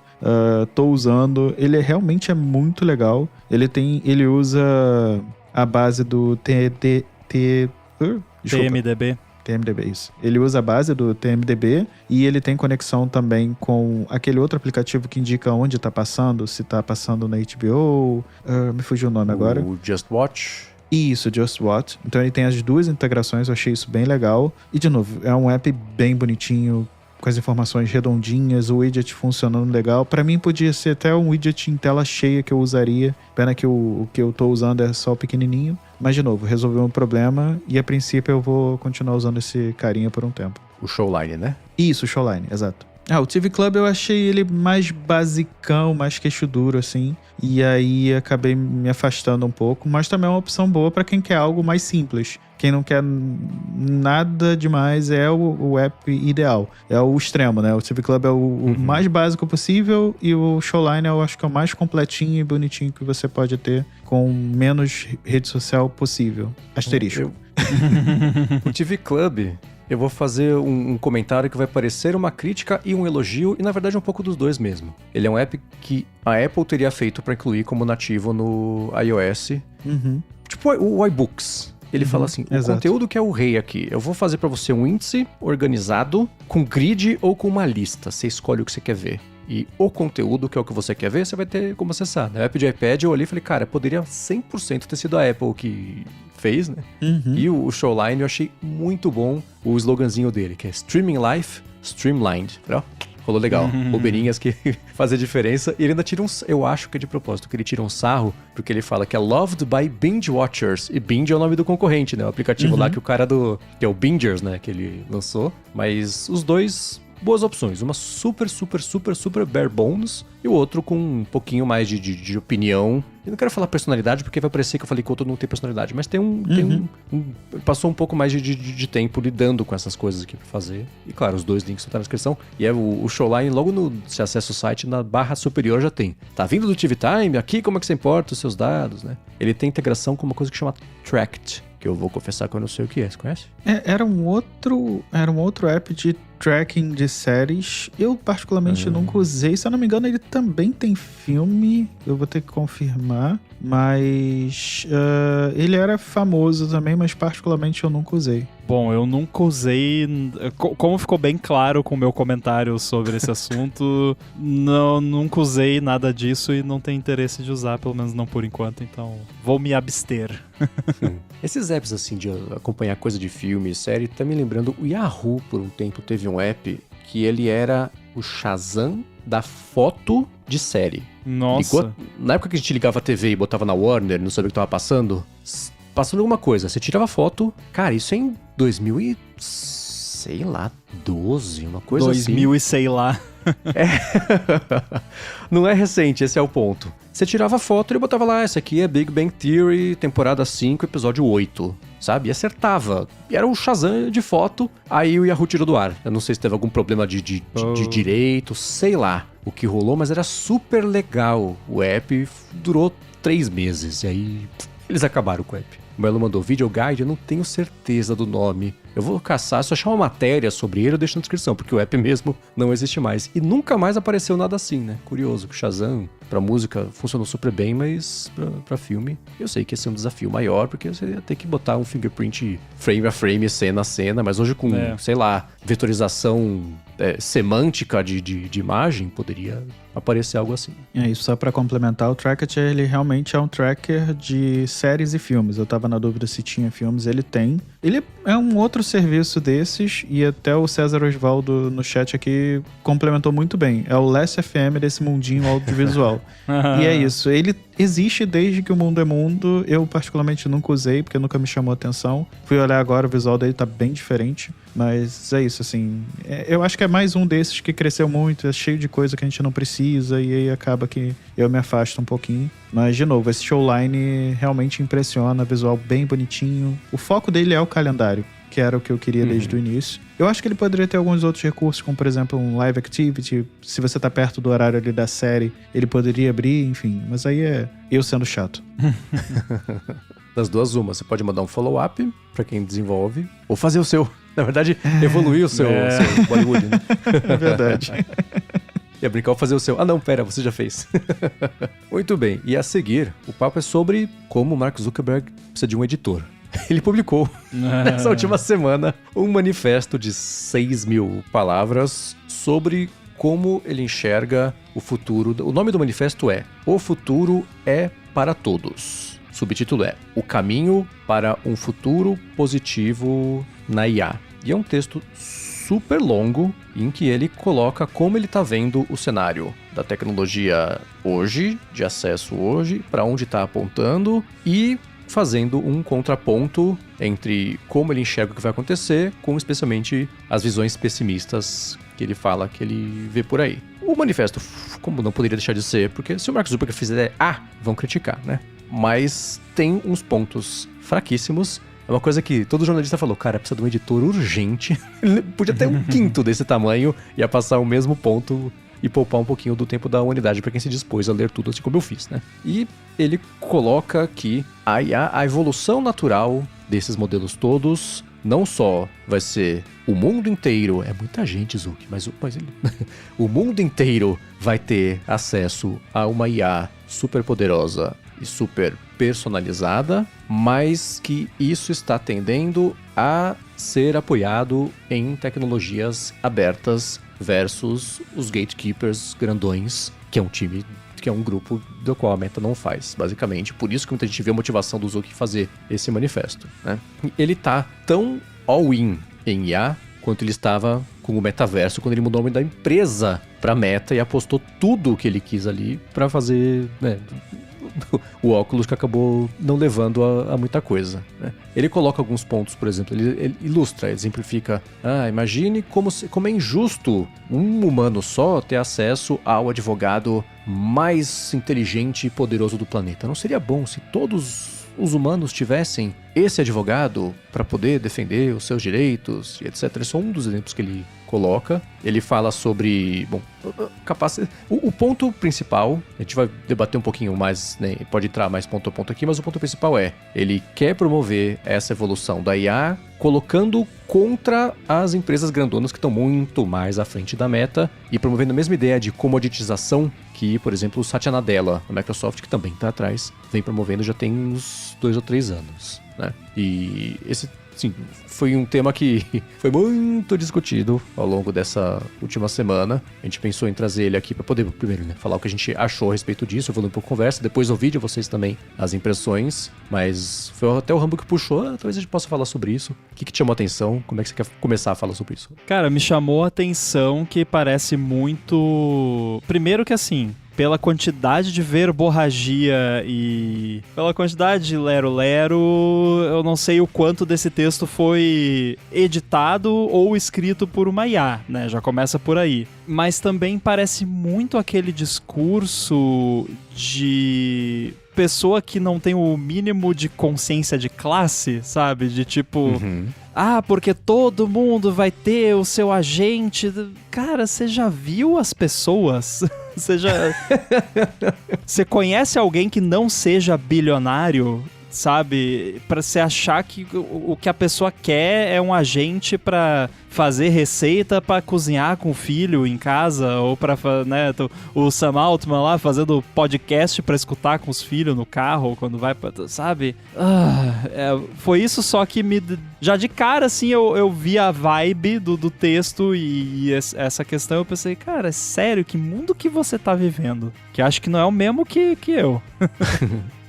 Tô usando. Ele realmente é muito legal. Ele usa a base do TMDB, isso. Ele usa a base do TMDB e ele tem conexão também com aquele outro aplicativo que indica onde tá passando, se tá passando na HBO, me fugiu o nome agora. O Just Watch. Isso, Just Watch. Então ele tem as 2 integrações, eu achei isso bem legal. E de novo, é um app bem bonitinho, com as informações redondinhas, o widget funcionando legal. Pra mim podia ser até um widget em tela cheia que eu usaria. Pena que o que eu tô usando é só o pequenininho. Mas, de novo, resolveu um problema e, a princípio, eu vou continuar usando esse carinha por um tempo. O Showline, né? Isso, o Showline, exato. O TV Club eu achei ele mais basicão, mais queixo duro, assim. E aí acabei me afastando um pouco. Mas também é uma opção boa pra quem quer algo mais simples. Quem não quer nada demais é o app ideal. É o extremo, né? O TV Club é o mais básico possível e o Showline eu acho que é o mais completinho e bonitinho que você pode ter com menos rede social possível. Asterisco. O TV Club, eu vou fazer um comentário que vai parecer uma crítica e um elogio, e na verdade um pouco dos dois mesmo. Ele é um app que a Apple teria feito para incluir como nativo no iOS. Tipo o iBooks. Ele fala assim, o conteúdo que é o rei aqui, eu vou fazer para você um índice organizado, com grid ou com uma lista. Você escolhe o que você quer ver. E o conteúdo, que é o que você quer ver, você vai ter como acessar. Na app de iPad, eu olhei e falei, cara, poderia 100% ter sido a Apple que fez, né? E o Showline eu achei muito bom o sloganzinho dele, que é Streaming Life, Streamlined. Rolou legal. Bobeirinhas que fazem diferença. E ele ainda tira eu acho que é de propósito, que ele tira um sarro, porque ele fala que é Loved by Binge Watchers. E Binge é o nome do concorrente, né? O aplicativo lá que o cara que é o Bingers, né? Que ele lançou. Mas os dois, boas opções. Uma super bare bones e o outro com um pouquinho mais de opinião. Eu não quero falar personalidade, porque vai parecer que eu falei que o outro não tem personalidade, mas tem passou um pouco mais de tempo lidando com essas coisas aqui pra fazer. E claro, os 2 links estão na descrição. E é o Showline, logo se acessa o site, na barra superior já tem. Tá vindo do TV Time? Aqui como é que você importa os seus dados, né? Ele tem integração com uma coisa que chama Tracked, que eu vou confessar que eu não sei o que é. Você conhece? Era um outro app de tracking de séries. Eu particularmente nunca usei. Se eu não me engano, ele também tem filme. Eu vou ter que confirmar. Mas ele era famoso também, mas particularmente eu nunca usei. Bom, eu nunca usei... Como ficou bem claro com o meu comentário sobre esse assunto, nunca usei nada disso e não tenho interesse de usar, pelo menos não por enquanto, então vou me abster. Esses apps assim de acompanhar coisa de filme e série, tá me lembrando, o Yahoo por um tempo teve um app que ele era o Shazam da foto de série. Nossa. Na época que a gente ligava a TV e botava na Warner, não sabia o que tava passando alguma coisa, você tirava foto, cara, isso é em 2000 e... sei lá, 12, uma coisa 2000 assim. E sei lá. Não é recente, esse é o ponto. Você tirava foto e botava lá, essa aqui é Big Bang Theory, temporada 5, episódio 8, sabe? E acertava. E era o Shazam de foto, aí o Yahoo tirou do ar. Eu não sei se teve algum problema de direito, sei lá o que rolou, mas era super legal. O app durou 3 meses, e aí eles acabaram com o app. O Melo mandou Video Guide, eu não tenho certeza do nome. eu vou caçar, se eu achar uma matéria sobre ele, eu deixo na descrição, porque o app mesmo não existe mais. E nunca mais apareceu nada assim, né? Curioso, que o Shazam, pra música, funcionou super bem, mas pra filme, eu sei que esse é um desafio maior, porque você ia ter que botar um fingerprint frame a frame, cena a cena, mas hoje com, sei lá, vetorização semântica de imagem, poderia aparecer algo assim. É isso, só pra complementar, o Trackit, ele realmente é um tracker de séries e filmes. Eu tava na dúvida se tinha filmes, ele tem. Ele é um outro serviço desses, e até o César Osvaldo no chat aqui complementou muito bem. É o Last FM desse mundinho audiovisual. E é isso, ele existe desde que o mundo é mundo. Eu particularmente nunca usei, porque nunca me chamou a atenção. Fui olhar agora, o visual dele tá bem diferente. Mas é isso, assim. Eu acho que é mais um desses que cresceu muito, é cheio de coisa que a gente não precisa, e aí acaba que eu me afasto um pouquinho. Mas, de novo, esse Showline realmente impressiona, visual bem bonitinho. O foco dele é o calendário, que era o que eu queria desde o início. Eu acho que ele poderia ter alguns outros recursos, como, por exemplo, um Live Activity. Se você tá perto do horário ali da série, ele poderia abrir, enfim. Mas aí é eu sendo chato. Das duas, uma. Você pode mandar um follow-up pra quem desenvolve, ou fazer o seu. Na verdade, evoluir o seu Bollywood, né? É verdade. Ia brincar ou fazer o seu. Ah, não, pera, você já fez. Muito bem. E a seguir, o papo é sobre como o Mark Zuckerberg precisa de um editor. Ele publicou, nessa última semana, um manifesto de 6.000 palavras sobre como ele enxerga o futuro. O nome do manifesto é O Futuro é para Todos. Subtítulo é O Caminho para um Futuro Positivo na IA. E é um texto super longo em que ele coloca como ele está vendo o cenário da tecnologia hoje, de acesso hoje, para onde está apontando e fazendo um contraponto entre como ele enxerga o que vai acontecer com especialmente as visões pessimistas que ele fala que ele vê por aí. O manifesto, como não poderia deixar de ser, porque se o Mark Zuckerberg fizer vão criticar, né? Mas tem uns pontos fraquíssimos. É uma coisa que todo jornalista falou, cara, precisa de um editor urgente. Ele podia ter um quinto desse tamanho, ia passar o mesmo ponto e poupar um pouquinho do tempo da humanidade para quem se dispôs a ler tudo assim como eu fiz, né? E ele coloca que a evolução natural desses modelos todos não só vai ser o mundo inteiro, é muita gente, Zuck, mas ele, o mundo inteiro vai ter acesso a uma IA super poderosa e super personalizada, mas que isso está tendendo a ser apoiado em tecnologias abertas versus os gatekeepers grandões, que é um grupo do qual a Meta não faz, basicamente. Por isso que muita gente vê a motivação do Zuck fazer esse manifesto, né? Ele tá tão all-in em IA quanto ele estava com o metaverso quando ele mudou o nome da empresa para Meta e apostou tudo o que ele quis ali para fazer, né, o óculos, que acabou não levando a muita coisa, né? Ele coloca alguns pontos, por exemplo, ele ilustra, exemplifica, imagine como é injusto um humano só ter acesso ao advogado mais inteligente e poderoso do planeta. Não seria bom se todos os humanos tivessem esse advogado para poder defender os seus direitos e etc. Esse é um dos exemplos que ele coloca. Ele fala sobre, o ponto principal, a gente vai debater um pouquinho mais, né, pode entrar mais ponto a ponto aqui, mas o ponto principal é, ele quer promover essa evolução da IA colocando contra as empresas grandonas que estão muito mais à frente da Meta e promovendo a mesma ideia de comoditização que, por exemplo, o Satya Nadella, da Microsoft, que também está atrás, vem promovendo já tem uns 2 ou 3 anos, né? E esse, sim, foi um tema que foi muito discutido ao longo dessa última semana. A gente pensou em trazer ele aqui para poder, primeiro, né, falar o que a gente achou a respeito disso, eu vou ler um pouco conversa, depois o vídeo, vocês também, as impressões, mas foi até o Rambo que puxou, talvez a gente possa falar sobre isso. O que te chamou a atenção? Como é que você quer começar a falar sobre isso? Cara, me chamou a atenção que parece muito... Primeiro que assim, pela quantidade de verborragia e pela quantidade de lero-lero, eu não sei o quanto desse texto foi editado ou escrito por uma IA, né? Já começa por aí. Mas também parece muito aquele discurso de pessoa que não tem o mínimo de consciência de classe, sabe? De tipo... porque todo mundo vai ter o seu agente. Cara, você já viu as pessoas? Você conhece alguém que não seja bilionário? sabe? Pra você achar que o que a pessoa quer é um agente pra fazer receita pra cozinhar com o filho em casa, ou pra, né, o Sam Altman lá fazendo podcast pra escutar com os filhos no carro, quando vai pra, sabe? Foi isso, só que já de cara, assim, eu vi a vibe do texto e essa questão, eu pensei, cara, é sério, que mundo que você tá vivendo? Que acho que não é o mesmo que eu.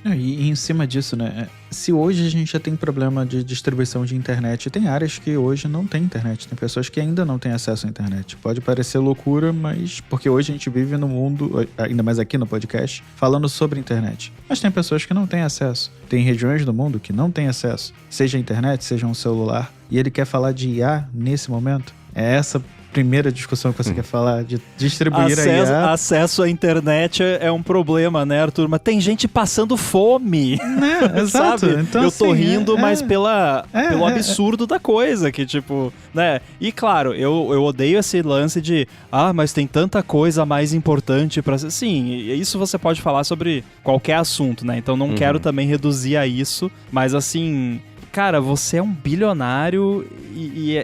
E em cima disso, né? Se hoje a gente já tem problema de distribuição de internet, tem áreas que hoje não tem internet. Tem pessoas que ainda não têm acesso à internet. Pode parecer loucura, mas porque hoje a gente vive no mundo, ainda mais aqui no podcast, falando sobre internet. Mas tem pessoas que não têm acesso. Tem regiões do mundo que não têm acesso. Seja a internet, seja um celular. E ele quer falar de IA nesse momento. É essa primeira discussão que você quer falar, de distribuir a IA. Acesso à internet é um problema, né, Arthur? Mas tem gente passando fome. Exato. Sabe? Então, eu tô rindo, mas pelo absurdo da coisa, que tipo, né? E claro, eu odeio esse lance de, mas tem tanta coisa mais importante pra... Sim, isso você pode falar sobre qualquer assunto, né? Então não quero também reduzir a isso, mas assim... Cara, você é um bilionário e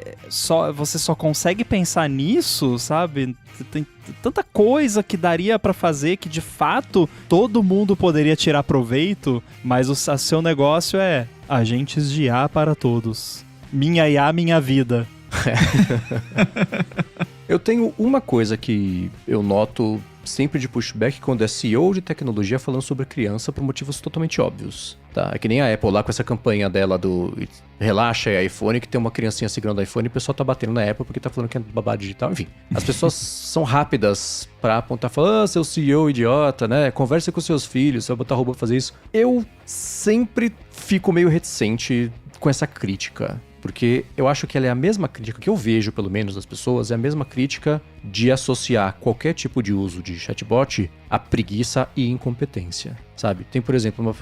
você só consegue pensar nisso, sabe? Tem tanta coisa que daria pra fazer que, de fato, todo mundo poderia tirar proveito, mas o seu negócio é agentes de IA para todos. Minha IA, minha vida. Eu tenho uma coisa que eu noto sempre de pushback quando é CEO de tecnologia falando sobre criança por motivos totalmente óbvios, tá? É que nem a Apple lá com essa campanha dela do relaxa é iPhone, que tem uma criancinha segurando o iPhone e o pessoal tá batendo na Apple porque tá falando que é babado digital, enfim. As pessoas são rápidas pra apontar, falando, seu CEO idiota, né? Converse com seus filhos, você vai botar robô pra fazer isso. Eu sempre fico meio reticente com essa crítica. Porque eu acho que ela é a mesma crítica que eu vejo, pelo menos, das pessoas, é a mesma crítica de associar qualquer tipo de uso de chatbot a preguiça e incompetência, sabe? Tem, por exemplo,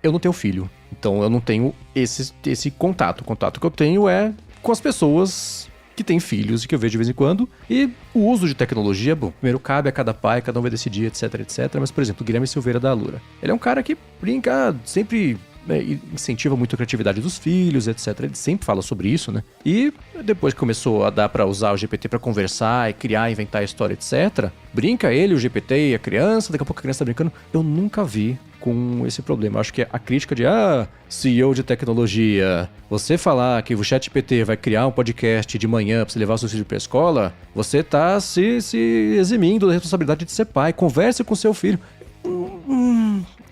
eu não tenho filho, então eu não tenho esse contato. O contato que eu tenho é com as pessoas que têm filhos e que eu vejo de vez em quando. E o uso de tecnologia, bom, primeiro cabe a cada pai, cada um vai decidir, etc, etc. Mas, por exemplo, o Guilherme Silveira da Alura. Ele é um cara que brinca sempre... incentiva muito a criatividade dos filhos, etc. Ele sempre fala sobre isso, né? E depois que começou a dar pra usar o GPT pra conversar e criar, inventar a história, etc. Brinca ele, o GPT e a criança, daqui a pouco a criança tá brincando. Eu nunca vi com esse problema. Eu acho que a crítica de, CEO de tecnologia, você falar que o ChatGPT vai criar um podcast de manhã pra você levar o seu filho pra escola, você tá se eximindo da responsabilidade de ser pai. Converse com seu filho.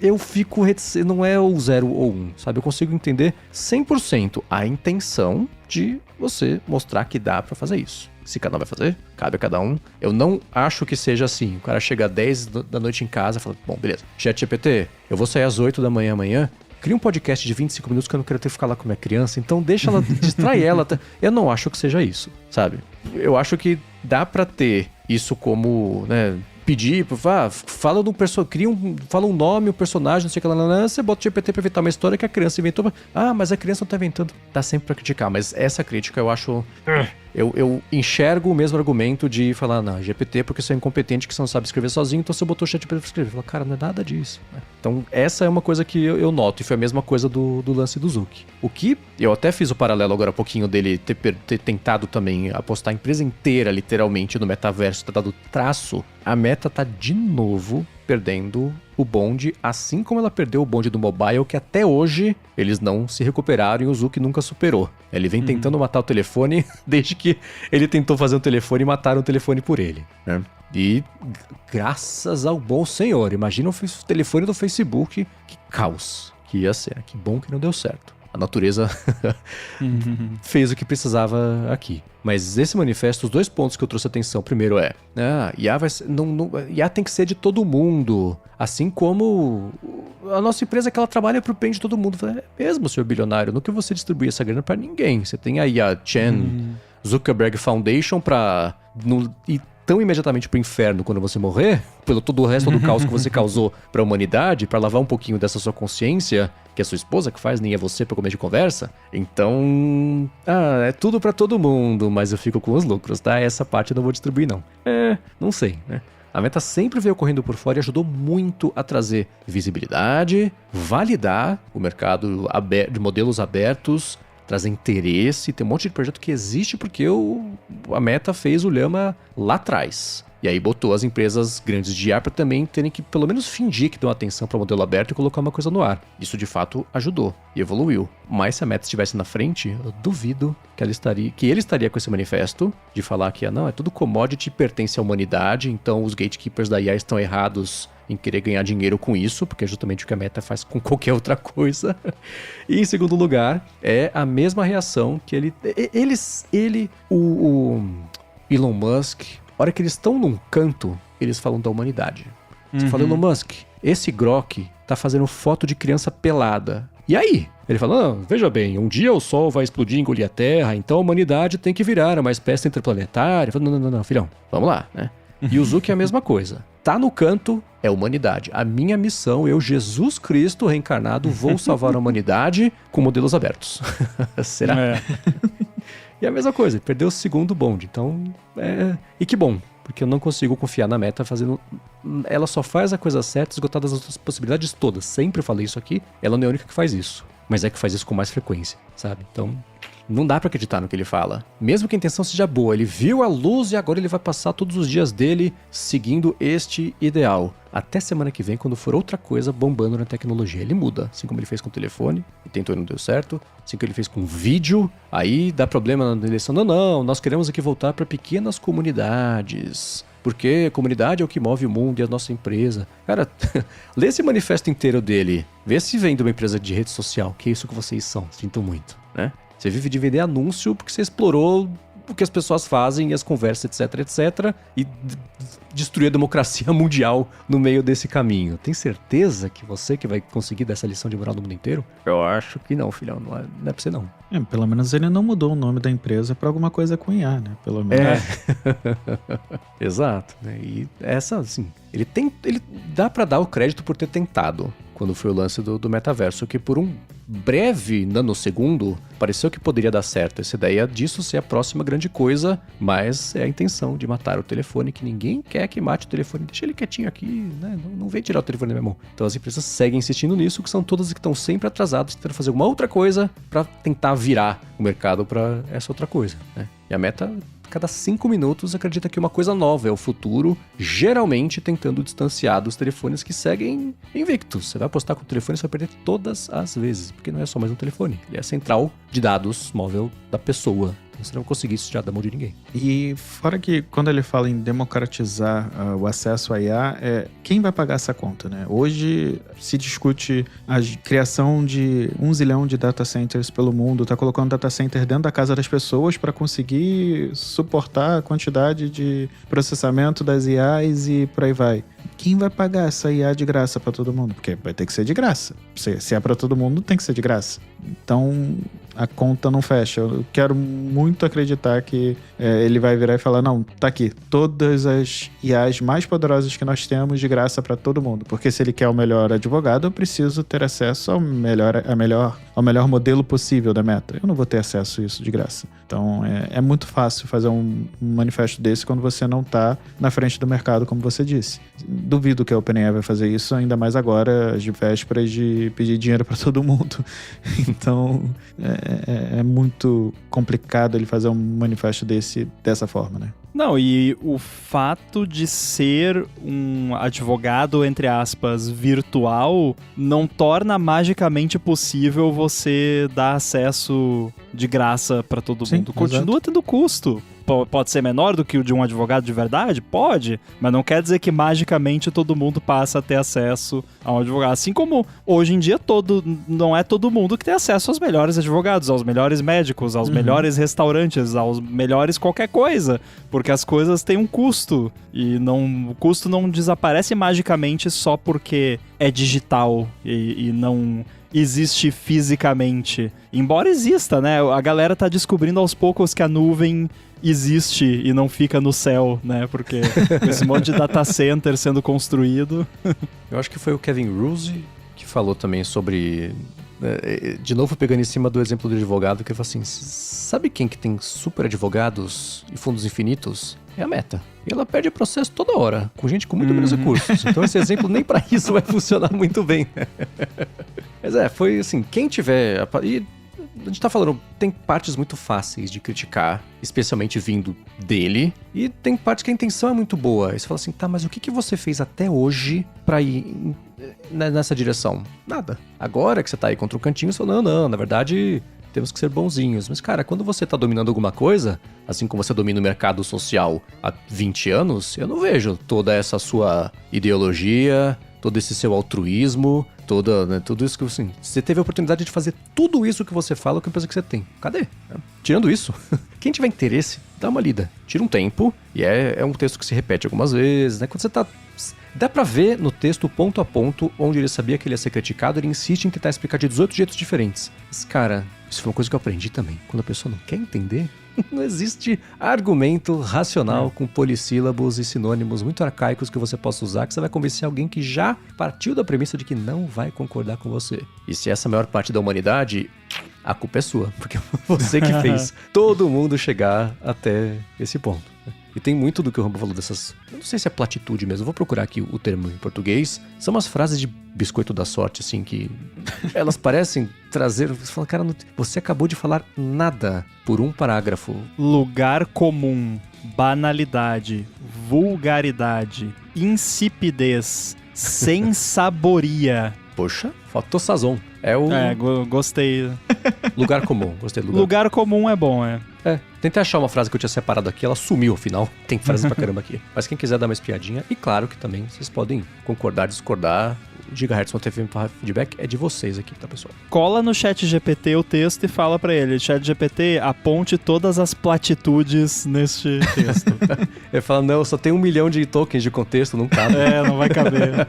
Eu fico reticente, não é o 0 ou 1, sabe? Eu consigo entender 100% a intenção de você mostrar que dá pra fazer isso. Se cada um vai fazer, cabe a cada um. Eu não acho que seja assim. O cara chega às 10 da noite em casa e fala, bom, beleza, ChatGPT, eu vou sair às 8 da manhã amanhã, cria um podcast de 25 minutos que eu não quero ter que ficar lá com minha criança, então deixa ela, distrai ela. Eu não acho que seja isso, sabe? Eu acho que dá pra ter isso como, né... pedir, fala um nome, um personagem, não sei o que lá, você bota o GPT pra inventar uma história que a criança inventou. Mas a criança não tá inventando. Dá sempre pra criticar, mas essa crítica eu acho... Eu enxergo o mesmo argumento de falar, não, GPT porque você é incompetente, que você não sabe escrever sozinho, então você botou o ChatGPT pra escrever. Fala, cara, não é nada disso. Então, essa é uma coisa que eu noto, e foi a mesma coisa do lance do Zuck. O que eu até fiz o paralelo agora há pouquinho dele ter tentado também apostar a empresa inteira, literalmente, no metaverso, ter dado traço. A Meta tá de novo perdendo o bonde, assim como ela perdeu o bonde do mobile, que até hoje eles não se recuperaram e o Zuck nunca superou. Ele vem tentando matar o telefone desde que ele tentou fazer um telefone e mataram o telefone por ele, né? E graças ao bom senhor, imagina o telefone do Facebook, que caos que ia ser, que bom que não deu certo. A natureza fez o que precisava aqui. Mas esse manifesto, os 2 pontos que eu trouxe atenção, primeiro IA tem que ser de todo mundo, assim como a nossa empresa que ela trabalha pro bem de todo mundo. É mesmo, senhor bilionário, não que você distribui essa grana pra ninguém. Você tem aí a Zuckerberg Foundation pra ir tão imediatamente pro inferno quando você morrer, pelo todo o resto do caos que você causou pra humanidade, pra lavar um pouquinho dessa sua consciência, que é sua esposa que faz, nem é você pra comer de conversa. Então, é tudo pra todo mundo, mas eu fico com os lucros, tá? Essa parte eu não vou distribuir, não. Não sei, né? A Meta sempre veio correndo por fora e ajudou muito a trazer visibilidade, validar o mercado de modelos abertos, trazer interesse. Tem um monte de projeto que existe porque a Meta fez o Llama lá atrás. E aí botou as empresas grandes de IA para também terem que pelo menos fingir que dão atenção para o modelo aberto e colocar uma coisa no ar. Isso de fato ajudou e evoluiu. Mas se a Meta estivesse na frente, eu duvido que ele estaria com esse manifesto de falar que não, é tudo commodity, pertence à humanidade, então os gatekeepers da IA estão errados em querer ganhar dinheiro com isso, porque é justamente o que a Meta faz com qualquer outra coisa. E em segundo lugar, é a mesma reação que o Elon Musk, a hora que eles estão num canto, eles falam da humanidade. Você fala, Elon Musk, esse Grok tá fazendo foto de criança pelada. E aí? Ele fala, veja bem, um dia o Sol vai explodir e engolir a Terra, então a humanidade tem que virar uma espécie interplanetária. Eu falo, não, filhão, vamos lá, né? E o Zuck é a mesma coisa. Tá no canto, é humanidade. A minha missão, eu, Jesus Cristo reencarnado, vou salvar a humanidade com modelos abertos. Será? É. E a mesma coisa, perdeu o segundo bonde. Então, E que bom, porque eu não consigo confiar na Meta fazendo... Ela só faz a coisa certa, esgotadas as outras possibilidades todas. Sempre falei isso aqui, ela não é a única que faz isso. Mas é que faz isso com mais frequência, sabe? Então, não dá pra acreditar no que ele fala. Mesmo que a intenção seja boa, ele viu a luz e agora ele vai passar todos os dias dele seguindo este ideal. Até semana que vem, quando for outra coisa bombando na tecnologia. Ele muda, assim como ele fez com o telefone, e tentou e não deu certo. Assim como ele fez com vídeo, aí dá problema na eleição. Não, nós queremos aqui voltar para pequenas comunidades. Porque a comunidade é o que move o mundo e a nossa empresa. Cara, lê esse manifesto inteiro dele. Vê se vem de uma empresa de rede social, que é isso que vocês são. Sinto muito, né? Você vive de vender anúncio porque você explorou o que as pessoas fazem e as conversas, etc, e destruir a democracia mundial no meio desse caminho. Tem certeza que você que vai conseguir dar essa lição de moral no mundo inteiro? Eu acho que não, filhão. Não é pra você, não. Pelo menos ele não mudou o nome da empresa pra alguma coisa com IA, né? Pelo menos. Exato. Né? E essa, assim, ele dá pra dar o crédito por ter tentado. Quando foi o lance do metaverso, que por um breve nanosegundo pareceu que poderia dar certo. Essa ideia disso ser a próxima grande coisa, mas é a intenção de matar o telefone, que ninguém quer que mate o telefone. Deixa ele quietinho aqui, né? Não vem tirar o telefone da minha mão. Então as empresas seguem insistindo nisso, que são todas que estão sempre atrasadas, tentando fazer alguma outra coisa para tentar virar o mercado para essa outra coisa, né? E a Meta, cada 5 minutos, acredita que uma coisa nova é o futuro, geralmente tentando distanciar dos telefones que seguem invictos. Você vai apostar com o telefone, você vai perder todas as vezes, porque não é só mais um telefone, ele é a central de dados móvel da pessoa. Então você não vai conseguir isso já da mão de ninguém. E fora que quando ele fala em democratizar o acesso à IA, quem vai pagar essa conta, né? Hoje se discute a criação de 1 zilhão de data centers pelo mundo, tá colocando data center dentro da casa das pessoas para conseguir suportar a quantidade de processamento das IAs e por aí vai. Quem vai pagar essa IA de graça para todo mundo? Porque vai ter que ser de graça. Se é para todo mundo, tem que ser de graça. Então, a conta não fecha. Eu quero muito acreditar que ele vai virar e falar, não, tá aqui, todas as IAs mais poderosas que nós temos de graça para todo mundo. Porque se ele quer o melhor advogado, eu preciso ter acesso ao melhor modelo possível da Meta. Eu não vou ter acesso a isso de graça. Então, é muito fácil fazer um manifesto desse quando você não tá na frente do mercado, como você disse. Duvido que a OpenAI vai fazer isso, ainda mais agora, às vésperas de pedir dinheiro para todo mundo. Então, é muito complicado ele fazer um manifesto dessa forma, né? Não, e o fato de ser um advogado, entre aspas, virtual, não torna magicamente possível você dar acesso de graça para todo mundo. Continua tendo custo. Pode ser menor do que o de um advogado de verdade? Pode, mas não quer dizer que magicamente todo mundo passa a ter acesso a um advogado. Assim como hoje em dia não é todo mundo que tem acesso aos melhores advogados, aos melhores médicos, aos melhores restaurantes, aos melhores qualquer coisa, porque as coisas têm um custo e o custo não desaparece magicamente só porque é digital e não existe fisicamente. Embora exista, né? A galera tá descobrindo aos poucos que a nuvem existe e não fica no céu, né? Porque esse monte de data center sendo construído. Eu acho que foi o Kevin Roose que falou também sobre... De novo, pegando em cima do exemplo do advogado, que ele falou assim, sabe quem que tem super advogados e fundos infinitos? é a Meta. E ela perde processo toda hora, com gente com muito menos recursos. Então esse exemplo nem pra isso vai funcionar muito bem. Mas foi assim, quem tiver... E a gente tá falando, tem partes muito fáceis de criticar, especialmente vindo dele, e tem partes que a intenção é muito boa. Aí você fala assim, tá, mas o que você fez até hoje pra ir nessa direção? Nada. Agora que você tá aí contra o cantinho, você fala, não, na verdade... Temos que ser bonzinhos. Mas, cara, quando você tá dominando alguma coisa, assim como você domina o mercado social há 20 anos, eu não vejo toda essa sua ideologia, todo esse seu altruísmo, tudo isso que assim, você teve a oportunidade de fazer tudo isso que você fala com a empresa que você tem. Cadê? Tirando isso, quem tiver interesse, dá uma lida. Tira um tempo, e é um texto que se repete algumas vezes, né? Quando você tá... Dá pra ver no texto, ponto a ponto, onde ele sabia que ele ia ser criticado, ele insiste em tentar explicar de 18 jeitos diferentes. Mas, cara, isso foi uma coisa que eu aprendi também. Quando a pessoa não quer entender, não existe argumento racional com polissílabos e sinônimos muito arcaicos que você possa usar, que você vai convencer alguém que já partiu da premissa de que não vai concordar com você. E se essa é a maior parte da humanidade, a culpa é sua, porque você que fez todo mundo chegar até esse ponto. E tem muito do que o Rambo falou dessas... Eu não sei se é platitude mesmo, eu vou procurar aqui o termo em português. São umas frases de biscoito da sorte, assim, que... Elas parecem trazer... Você fala, cara, você acabou de falar nada por um parágrafo. Lugar comum, banalidade, vulgaridade, insipidez, sensaboria. Poxa, faltou sazon. Gostei. Lugar comum, gostei do Lugar comum é bom, tentei achar uma frase que eu tinha separado aqui, ela sumiu, afinal. Tem frase pra caramba aqui. Mas quem quiser dar uma espiadinha, e claro que também vocês podem concordar, discordar. Gigahertz.fm/feedback é de vocês aqui, tá, pessoal? Cola no chat GPT o texto e fala pra ele, chat GPT, aponte todas as platitudes neste texto. Ele fala, não, só tem 1 milhão de tokens de contexto, não cabe. Não vai caber.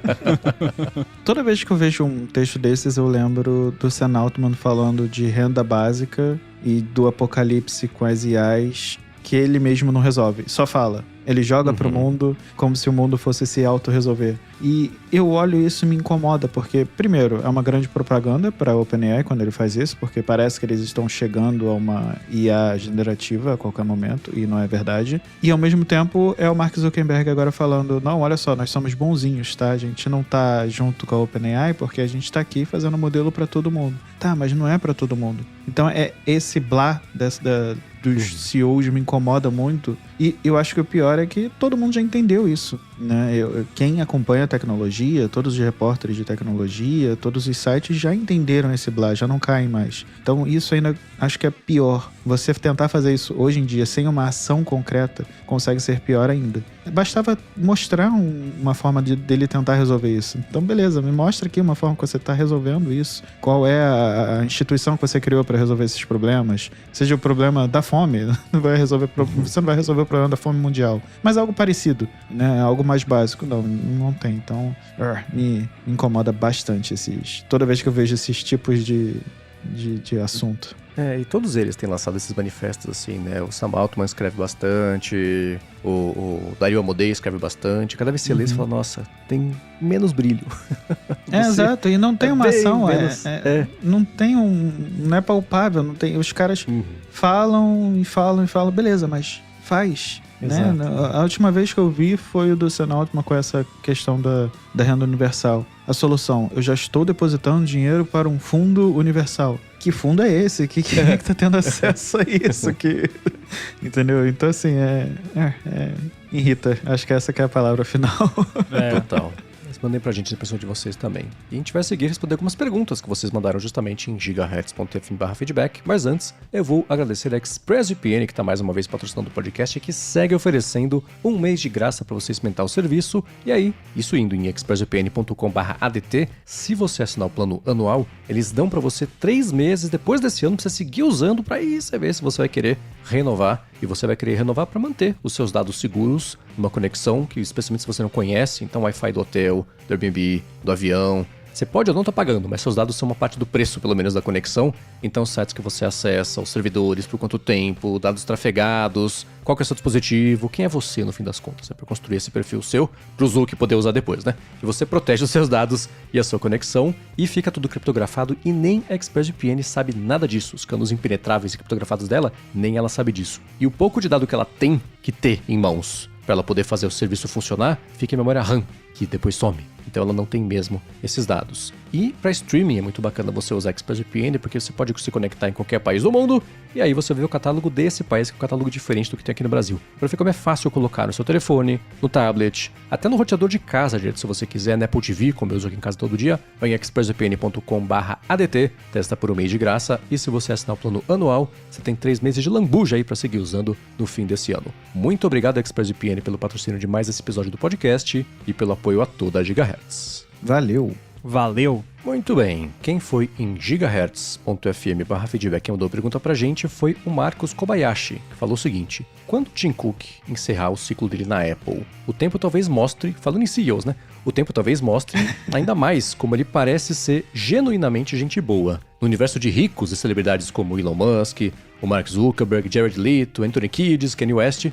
Toda vez que eu vejo um texto desses, eu lembro do Sam Altman falando de renda básica e do apocalipse com as IAs que ele mesmo não resolve, só fala. Ele joga pro mundo como se o mundo fosse se auto-resolver. E eu olho isso e me incomoda, porque, primeiro, é uma grande propaganda para a OpenAI quando ele faz isso, porque parece que eles estão chegando a uma IA generativa a qualquer momento, e não é verdade. E, ao mesmo tempo, é o Mark Zuckerberg agora falando, não, olha só, nós somos bonzinhos, tá? A gente não tá junto com a OpenAI porque a gente tá aqui fazendo modelo para todo mundo. Tá, mas não é para todo mundo. Então, esse blá dos CEOs me incomoda muito. E eu acho que o pior é que todo mundo já entendeu isso, né? Quem acompanha a tecnologia, todos os repórteres de tecnologia, todos os sites já entenderam esse blá, já não caem mais. Então isso ainda acho que é pior. Você tentar fazer isso hoje em dia sem uma ação concreta consegue ser pior ainda. Bastava mostrar uma forma dele tentar resolver isso. Então beleza, me mostra aqui uma forma que você está resolvendo isso. Qual é a instituição que você criou para resolver esses problemas? Seja o problema da fome, você não vai resolver o problema da fome mundial. Mas algo parecido, né? Algo mais básico. Não tem. Então, me incomoda bastante toda vez que eu vejo esses tipos de assunto. E todos eles têm lançado esses manifestos, assim, né? O Sam Altman escreve bastante, o Dario Amodei escreve bastante. Cada vez que você lê, você fala, nossa, tem menos brilho. Exato, e não tem uma ação, não tem não é palpável, não tem, os caras falam, beleza, mas faz. Né? A última vez que eu vi foi o do Sam Altman com essa questão da renda universal. A solução, eu já estou depositando dinheiro para um fundo universal. Que fundo é esse? Quem é que tá tendo acesso a isso? Entendeu? Então, assim, irrita. Acho que essa que é a palavra final. Total. Mandem pra gente a impressão de vocês também. E a gente vai seguir responder algumas perguntas que vocês mandaram justamente em gigahertz.fm/feedback. Mas antes, eu vou agradecer a ExpressVPN, que tá mais uma vez patrocinando o podcast e que segue oferecendo 1 mês de graça para você experimentar o serviço. E aí, isso indo em expressvpn.com/adt, se você assinar o plano anual, eles dão para você 3 meses depois desse ano pra você seguir usando, para aí você ver se você vai querer renovar. E você vai querer renovar para manter os seus dados seguros numa conexão que, especialmente se você não conhece, então Wi-Fi do hotel, do Airbnb, do avião, Você pode ou não estar pagando, mas seus dados são uma parte do preço, pelo menos, da conexão. Então, sites que você acessa, os servidores, por quanto tempo, dados trafegados, qual que é o seu dispositivo, quem é você, no fim das contas. É para construir esse perfil seu, pro Zuki poder usar depois, né? E você protege os seus dados e a sua conexão, e fica tudo criptografado, e nem a ExpressVPN sabe nada disso. Os canos impenetráveis e criptografados dela, nem ela sabe disso. E o pouco de dado que ela tem que ter em mãos para ela poder fazer o serviço funcionar, fica em memória RAM, que depois some. Então ela não tem mesmo esses dados. E para streaming é muito bacana você usar ExpressVPN, porque você pode se conectar em qualquer país do mundo, e aí você vê o catálogo desse país, que é um catálogo diferente do que tem aqui no Brasil. Para ver como é fácil colocar no seu telefone, no tablet, até no roteador de casa, gente, se você quiser, na Apple TV, como eu uso aqui em casa todo dia, vai em expressvpn.com/ADT, testa por um mês de graça, e se você assinar o plano anual, você tem 3 meses de lambuja aí para seguir usando no fim desse ano. Muito obrigado, ExpressVPN, pelo patrocínio de mais esse episódio do podcast e pelo apoio a toda a Gigahertz. Valeu! Valeu! Muito bem, quem foi em gigahertz.fm/feedback e mandou pergunta pra gente foi o Marcos Kobayashi, que falou o seguinte: quando Tim Cook encerrar o ciclo dele na Apple, o tempo talvez mostre, falando em CEOs, né? O tempo talvez mostre ainda mais como ele parece ser genuinamente gente boa. No universo de ricos e celebridades como Elon Musk, o Mark Zuckerberg, Jared Leto, Anthony Kiedis, Kanye West,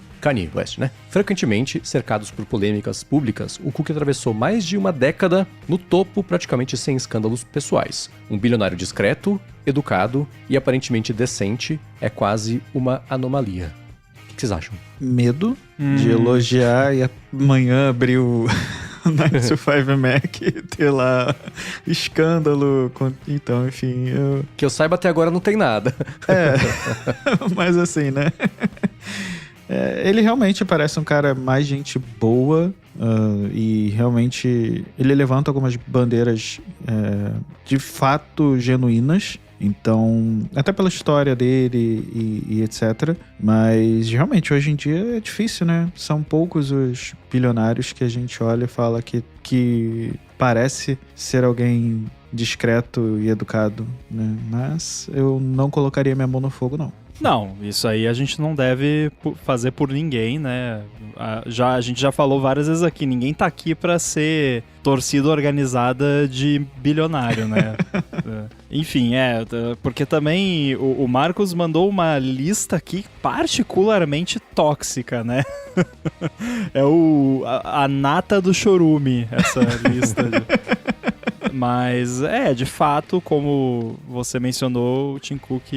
né? Frequentemente cercados por polêmicas públicas, o Cook atravessou mais de uma década no topo praticamente sem escândalos pessoais. Um bilionário discreto, educado e aparentemente decente é quase uma anomalia. O que vocês acham? Medo de elogiar e amanhã abrir o 9to5 Mac e ter lá escândalo. Então, enfim. Que eu saiba, até agora não tem nada. Mas assim, né? Ele realmente parece um cara mais gente boa e realmente ele levanta algumas bandeiras de fato genuínas. Então, até pela história dele e etc. Mas, realmente, hoje em dia é difícil, né? São poucos os bilionários que a gente olha e fala que parece ser alguém discreto e educado, né? Mas eu não colocaria minha mão no fogo, não. Não, isso aí a gente não deve fazer por ninguém, né? A gente já falou várias vezes aqui, ninguém tá aqui pra ser torcida organizada de bilionário, né? Enfim, porque também o Marcos mandou uma lista aqui particularmente tóxica, né? É a nata do chorume, essa lista. Mas, de fato, como você mencionou, o Tim Cook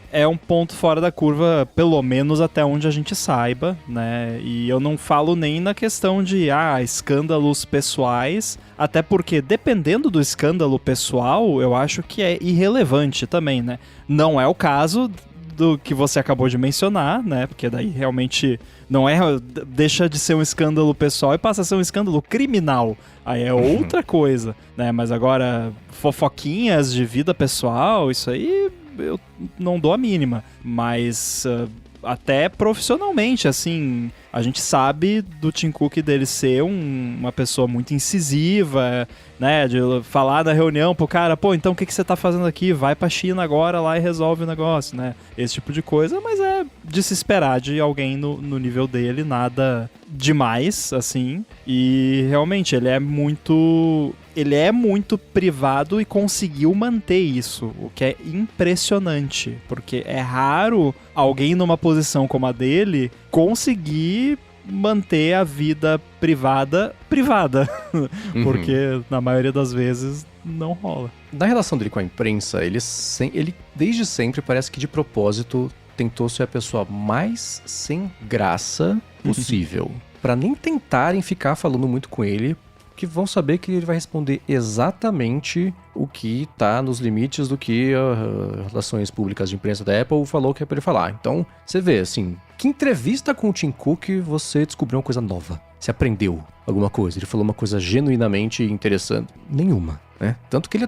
é um ponto fora da curva, pelo menos até onde a gente saiba, né? E eu não falo nem na questão de, escândalos pessoais, até porque, dependendo do escândalo pessoal, eu acho que é irrelevante também, né? Não é o caso do que você acabou de mencionar, né? Porque daí realmente não deixa de ser um escândalo pessoal e passa a ser um escândalo criminal. Aí é outra coisa, né? Mas agora, fofoquinhas de vida pessoal, isso aí eu não dou a mínima. Mas até profissionalmente, assim, a gente sabe do Tim Cook dele ser uma pessoa muito incisiva, né, de falar na reunião pro cara, então o que você tá fazendo aqui? Vai pra China agora lá e resolve o negócio, né? Esse tipo de coisa, mas é de se esperar de alguém no nível dele, nada demais, assim, e realmente ele é muito privado e conseguiu manter isso, o que é impressionante, porque é raro alguém numa posição como a dele conseguir manter a vida privada, porque na maioria das vezes não rola. Na relação dele com a imprensa, ele desde sempre parece que de propósito tentou ser a pessoa mais sem graça possível, pra nem tentarem ficar falando muito com ele, que vão saber que ele vai responder exatamente o que tá nos limites do que as relações públicas de imprensa da Apple falou que é pra ele falar. Então, você vê, assim, que entrevista com o Tim Cook você descobriu uma coisa nova? Você aprendeu alguma coisa? Ele falou uma coisa genuinamente interessante? Nenhuma, né? Tanto que ele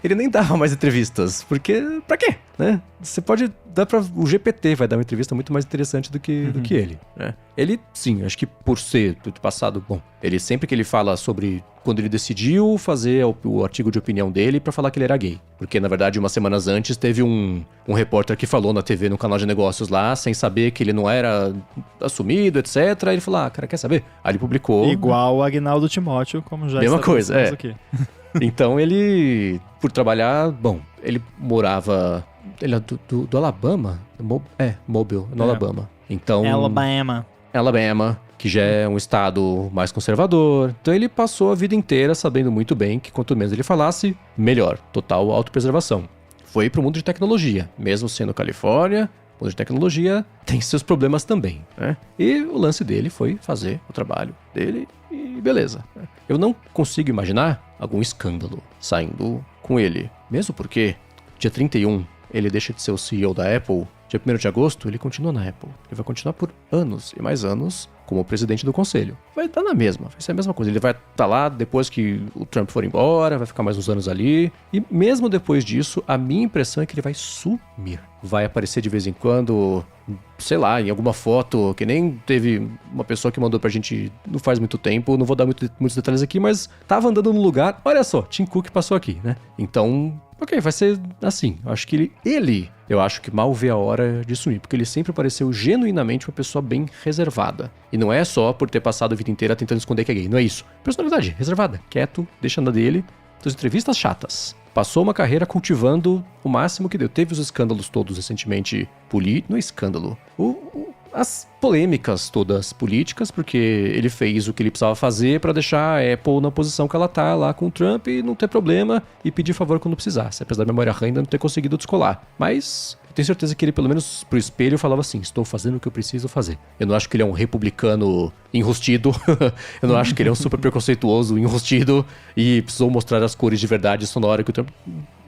ele nem dava mais entrevistas, porque pra quê, né? Você pode dar pra... O GPT vai dar uma entrevista muito mais interessante do que ele, né? Ele, sim, acho que por ser do passado, bom, ele sempre que ele fala sobre quando ele decidiu fazer o artigo de opinião dele pra falar que ele era gay. Porque, na verdade, umas semanas antes teve um repórter que falou na TV, no canal de negócios lá, sem saber que ele não era assumido, etc. Aí ele falou, cara, quer saber? Aí ele publicou... Igual o Agnaldo Timóteo, como já mesma coisa, aqui. Então ele, por trabalhar, bom, ele morava... Ele é do Alabama? Mobile, no Alabama. Então... Alabama, que já é um estado mais conservador. Então ele passou a vida inteira sabendo muito bem que quanto menos ele falasse, melhor. Total autopreservação. Foi pro mundo de tecnologia, mesmo sendo Califórnia... O mundo de tecnologia tem seus problemas também, né? E o lance dele foi fazer o trabalho dele e beleza. Eu não consigo imaginar algum escândalo saindo com ele. Mesmo porque, dia 31, ele deixa de ser o CEO da Apple. Dia 1º de agosto, ele continua na Apple. Ele vai continuar por anos e mais anos como presidente do conselho. Vai estar na mesma, vai ser a mesma coisa. Ele vai estar lá depois que o Trump for embora, vai ficar mais uns anos ali. E mesmo depois disso, a minha impressão é que ele vai sumir. Vai aparecer de vez em quando, sei lá, em alguma foto, que nem teve uma pessoa que mandou pra gente não faz muito tempo, não vou dar muitos detalhes aqui, mas tava andando num lugar, olha só, Tim Cook passou aqui, né? Então, ok, vai ser assim. Acho que eu acho que mal vê a hora de sumir, porque ele sempre pareceu genuinamente uma pessoa bem reservada. E não é só por ter passado a vida inteira tentando esconder que é gay, não é isso. Personalidade, reservada, quieto, deixa andar dele. As entrevistas chatas. Passou uma carreira cultivando o máximo que deu. Teve os escândalos todos recentemente não é escândalo. As polêmicas todas políticas, porque ele fez o que ele precisava fazer pra deixar a Apple na posição que ela tá lá com o Trump e não ter problema e pedir favor quando precisasse, apesar da memória RAM ainda não ter conseguido descolar. Mas eu tenho certeza que ele, pelo menos pro espelho, falava assim, estou fazendo o que eu preciso fazer. Eu não acho que ele é um republicano enrustido, eu não acho que ele é um super preconceituoso enrustido e precisou mostrar as cores de verdade só na hora que o Trump...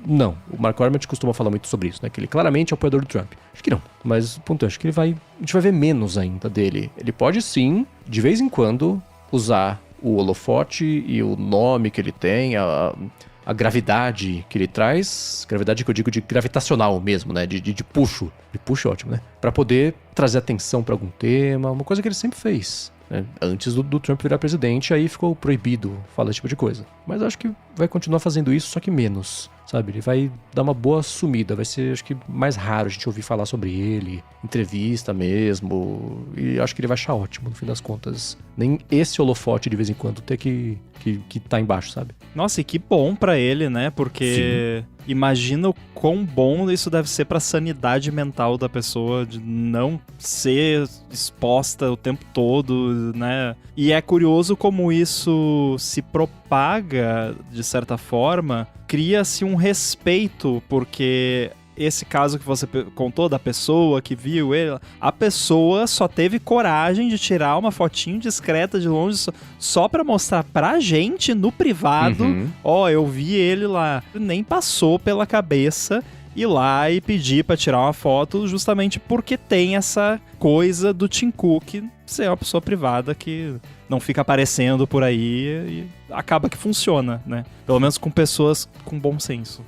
Não, o Mark Arment costuma falar muito sobre isso, né? Que ele claramente é apoiador do Trump. Acho que não, mas o ponto é, acho que a gente vai ver menos ainda dele. Ele pode sim, de vez em quando, usar o holofote e o nome que ele tem, a gravidade que ele traz, gravidade que eu digo de gravitacional mesmo, né? De puxo. De puxo é ótimo, né? Pra poder trazer atenção pra algum tema, uma coisa que ele sempre fez. Né? Antes do Trump virar presidente, aí ficou proibido falar esse tipo de coisa. Mas acho que vai continuar fazendo isso, só que menos, sabe? Ele vai dar uma boa sumida, vai ser, acho que, mais raro a gente ouvir falar sobre ele, entrevista mesmo, e acho que ele vai achar ótimo, no fim das contas. Nem esse holofote, de vez em quando, ter que tá embaixo, sabe? Nossa, e que bom pra ele, né? Porque... Sim. Imagina o quão bom isso deve ser pra sanidade mental da pessoa, de não ser exposta o tempo todo, né? E é curioso como isso se propaga, de certa forma, cria-se um respeito, porque... Esse caso que você contou da pessoa que viu ele, a pessoa só teve coragem de tirar uma fotinho discreta de longe só pra mostrar pra gente no privado, eu vi ele lá. Nem passou pela cabeça ir lá e pedir pra tirar uma foto justamente porque tem essa coisa do Tim Cook ser uma pessoa privada que não fica aparecendo por aí e acaba que funciona, né? Pelo menos com pessoas com bom senso.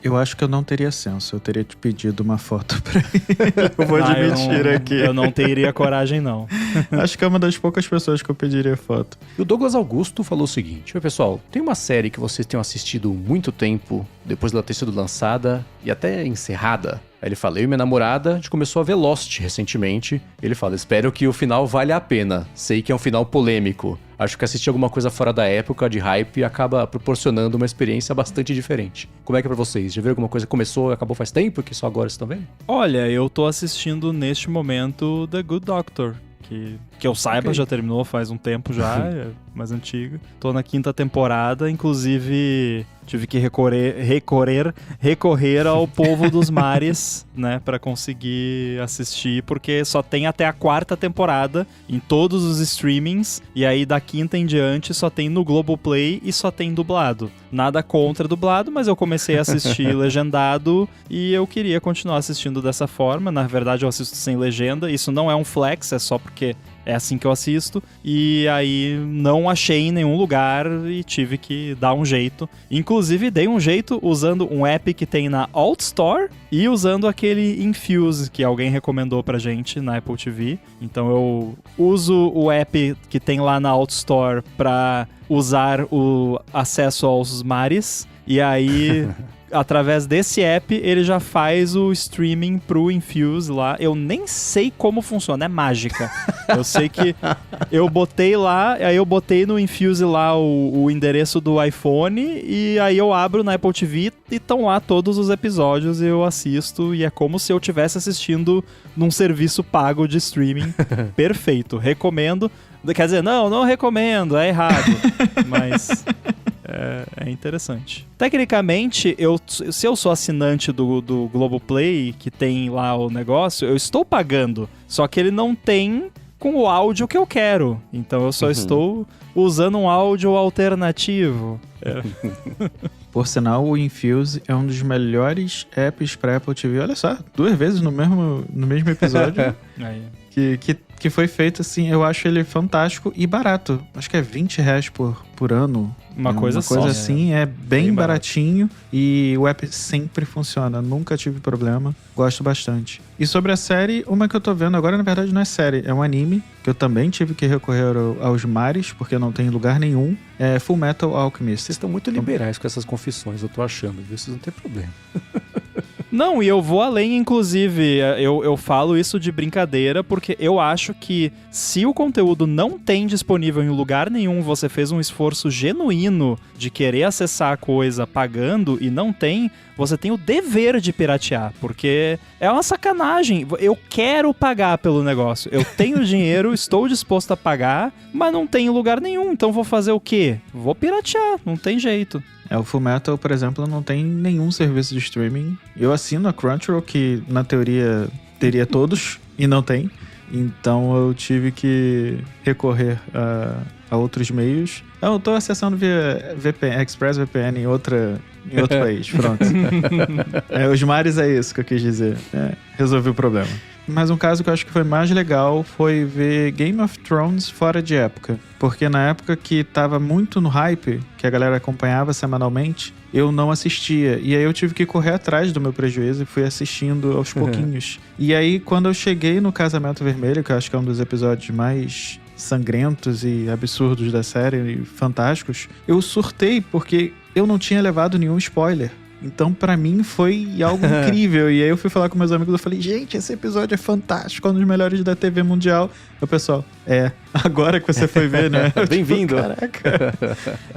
Eu acho que eu não teria senso. Eu teria te pedido uma foto pra ele. Eu vou admitir aqui. Eu não teria coragem, não. Acho que é uma das poucas pessoas que eu pediria foto. E o Douglas Augusto falou o seguinte: oi, pessoal, tem uma série que vocês tenham assistido muito tempo, depois dela ter sido lançada e até encerrada. Aí ele fala, eu e minha namorada, a gente começou a ver Lost recentemente. Ele fala, espero que o final valha a pena. Sei que é um final polêmico. Acho que assistir alguma coisa fora da época de hype acaba proporcionando uma experiência bastante diferente. Como é que é pra vocês? Já viram alguma coisa que começou e acabou faz tempo, que só agora vocês estão vendo? Olha, eu tô assistindo neste momento The Good Doctor. Que eu saiba, já terminou faz um tempo já, é mais antigo. Tô na 5ª temporada, inclusive tive que recorrer ao povo dos mares, né, pra conseguir assistir, porque só tem até a 4ª temporada em todos os streamings, e aí da 5ª em diante só tem no Globoplay e só tem dublado. Nada contra dublado, mas eu comecei a assistir legendado e eu queria continuar assistindo dessa forma. Na verdade, eu assisto sem legenda. Isso não é um flex, é só porque é assim que eu assisto. E aí não achei em nenhum lugar e tive que dar um jeito. Inclusive dei um jeito usando um app que tem na Alt Store e usando aquele Infuse que alguém recomendou pra gente na Apple TV. Então eu uso o app que tem lá na Alt Store pra usar o acesso aos mares. E aí... através desse app, ele já faz o streaming pro Infuse lá. Eu nem sei como funciona, é mágica. Eu sei que eu botei lá, aí eu botei no Infuse lá o endereço do iPhone e aí eu abro na Apple TV e estão lá todos os episódios e eu assisto e é como se eu estivesse assistindo num serviço pago de streaming. Perfeito, recomendo. Quer dizer, não recomendo, é errado. Mas... é interessante. Tecnicamente, se eu sou assinante do Globoplay, que tem lá o negócio, eu estou pagando. Só que ele não tem com o áudio que eu quero. Então eu só estou usando um áudio alternativo. Por sinal, o Infuse é um dos melhores apps para Apple TV. Olha só, 2 vezes no mesmo episódio. Aí. Que foi feito assim, eu acho ele fantástico e barato. Acho que é R$20 por ano. Uma coisa assim, é bem baratinho e o app sempre funciona. Nunca tive problema, gosto bastante. E sobre a série, uma que eu tô vendo agora, na verdade não é série, é um anime, que eu também tive que recorrer aos mares, porque não tem lugar nenhum. É Full Metal Alchemist. Vocês estão muito liberais com essas confissões, eu tô achando, viu? Vocês não tem problema. Não, e eu vou além, inclusive, eu falo isso de brincadeira, porque eu acho que se o conteúdo não tem disponível em lugar nenhum, você fez um esforço genuíno de querer acessar a coisa pagando e não tem, você tem o dever de piratear, porque é uma sacanagem. Eu quero pagar pelo negócio, eu tenho dinheiro, estou disposto a pagar, mas não tem em lugar nenhum, então vou fazer o quê? Vou piratear, não tem jeito. O Fullmetal, por exemplo, não tem nenhum serviço de streaming. Eu assino a Crunchyroll, que na teoria teria todos, e não tem. Então eu tive que recorrer a outros meios. Eu tô acessando via VPN, ExpressVPN em outro país, pronto. Os mares é isso que eu quis dizer. Resolvi o problema. Mas um caso que eu acho que foi mais legal foi ver Game of Thrones fora de época. Porque na época que tava muito no hype, que a galera acompanhava semanalmente, eu não assistia. E aí eu tive que correr atrás do meu prejuízo e fui assistindo aos pouquinhos. E aí, quando eu cheguei no Casamento Vermelho, que eu acho que é um dos episódios mais sangrentos e absurdos da série, e fantásticos, eu surtei porque eu não tinha levado nenhum spoiler. Então, pra mim, foi algo incrível. E aí eu fui falar com meus amigos, eu falei, gente, esse episódio é fantástico, é um dos melhores da TV mundial. O pessoal, agora que você foi ver, né? Bem-vindo. Caraca.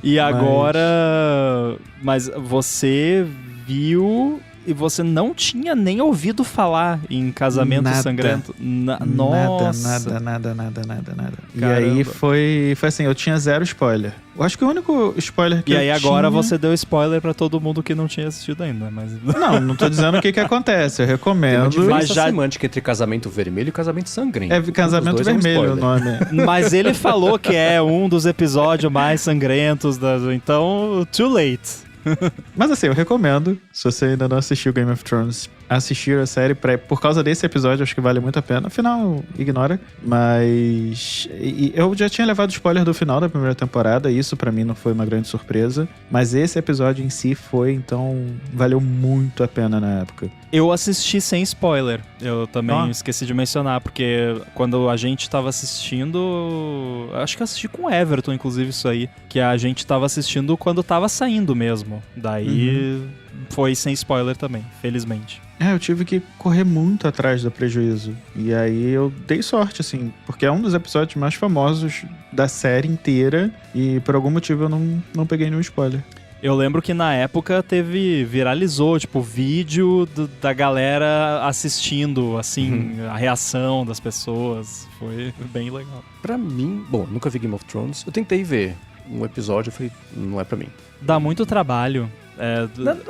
E agora... Mas você viu... E você não tinha nem ouvido falar em Casamento Sangrento. Nossa. Nada. E aí foi assim, eu tinha 0 spoiler. Eu acho que o único spoiler que eu tinha... E aí agora você deu spoiler pra todo mundo que não tinha assistido ainda, mas... Não tô dizendo o que acontece, eu recomendo. Tem uma diferença semântica entre Casamento Vermelho e Casamento Sangrento. É Casamento Vermelho o nome. Mas ele falou que é um dos episódios mais sangrentos, então, too late. Mas assim, eu recomendo, se você ainda não assistiu Game of Thrones, assistir a série por causa desse episódio, acho que vale muito a pena. Afinal, ignora. Mas eu já tinha levado spoiler do final da primeira temporada, e isso pra mim não foi uma grande surpresa. Mas esse episódio em si foi, então valeu muito a pena na época. Eu assisti sem spoiler. Eu também esqueci de mencionar, porque quando a gente tava assistindo... Acho que eu assisti com o Everton, inclusive, isso aí. Que a gente tava assistindo quando tava saindo mesmo. Daí foi sem spoiler também, felizmente. Eu tive que correr muito atrás do prejuízo. E aí eu dei sorte, assim, porque é um dos episódios mais famosos da série inteira. E por algum motivo eu não peguei nenhum spoiler. Eu lembro que na época viralizou, tipo, vídeo da galera assistindo, assim, a reação das pessoas. Foi bem legal. Pra mim, bom, nunca vi Game of Thrones. Eu tentei ver um episódio, eu falei, não é pra mim. Dá muito trabalho.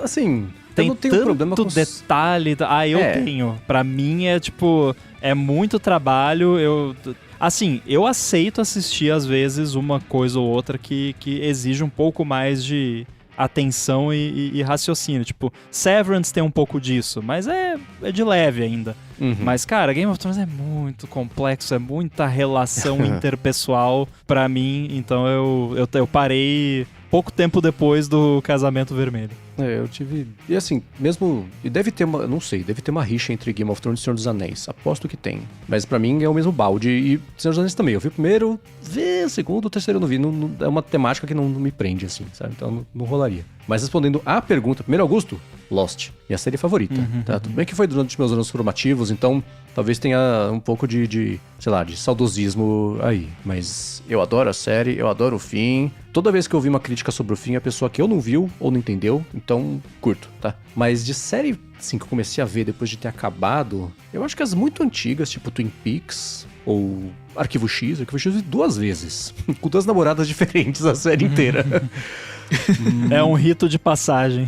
Assim, tem eu não tenho problema com detalhe. Eu tenho. Pra mim é, tipo, é muito trabalho. Assim, eu aceito assistir, às vezes, uma coisa ou outra que exige um pouco mais de atenção e raciocínio. Tipo, Severance tem um pouco disso, mas é de leve ainda. Mas, cara, Game of Thrones é muito complexo, é muita relação interpessoal pra mim, então eu parei pouco tempo depois do Casamento Vermelho. Eu tive... E assim, mesmo... E deve ter uma... Não sei, deve ter uma rixa entre Game of Thrones e Senhor dos Anéis. Aposto que tem. Mas pra mim é o mesmo balde. E Senhor dos Anéis também. Eu vi o primeiro, vi o segundo, o terceiro eu não vi. Não, é uma temática que não me prende, assim, sabe? Então não rolaria. Mas respondendo à pergunta, primeiro, Augusto, Lost. Minha série favorita. Tá? Tudo bem que foi durante meus anos formativos, então talvez tenha um pouco de sei lá, de saudosismo aí. Mas eu adoro a série, eu adoro o fim. Toda vez que eu vi uma crítica sobre o fim, a pessoa que ou não viu ou não entendeu, então curto, tá? Mas de série, assim, que eu comecei a ver depois de ter acabado, eu acho que as muito antigas, tipo Twin Peaks ou Arquivo X eu vi 2 vezes. Com 2 namoradas diferentes a série inteira. É um rito de passagem.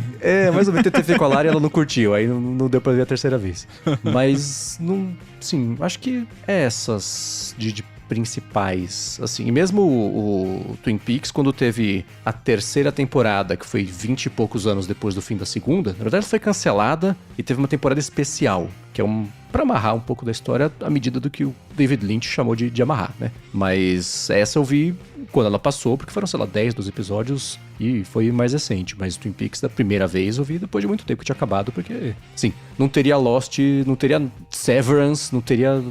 Mas eu vi TTV com a Lara e ela não curtiu, aí não deu pra ver a terceira vez. Mas, não, sim, acho que essas de principais, assim, e mesmo o Twin Peaks, quando teve a terceira temporada, que foi 20 e poucos anos depois do fim da segunda, na verdade foi cancelada e teve uma temporada especial, que é pra amarrar um pouco da história à medida do que o David Lynch chamou de amarrar, né? Mas essa eu vi quando ela passou, porque foram, sei lá, 10, 12 episódios e foi mais recente. Mas Twin Peaks, da primeira vez, eu vi depois de muito tempo que tinha acabado, porque, sim, não teria Lost, não teria Severance, não teria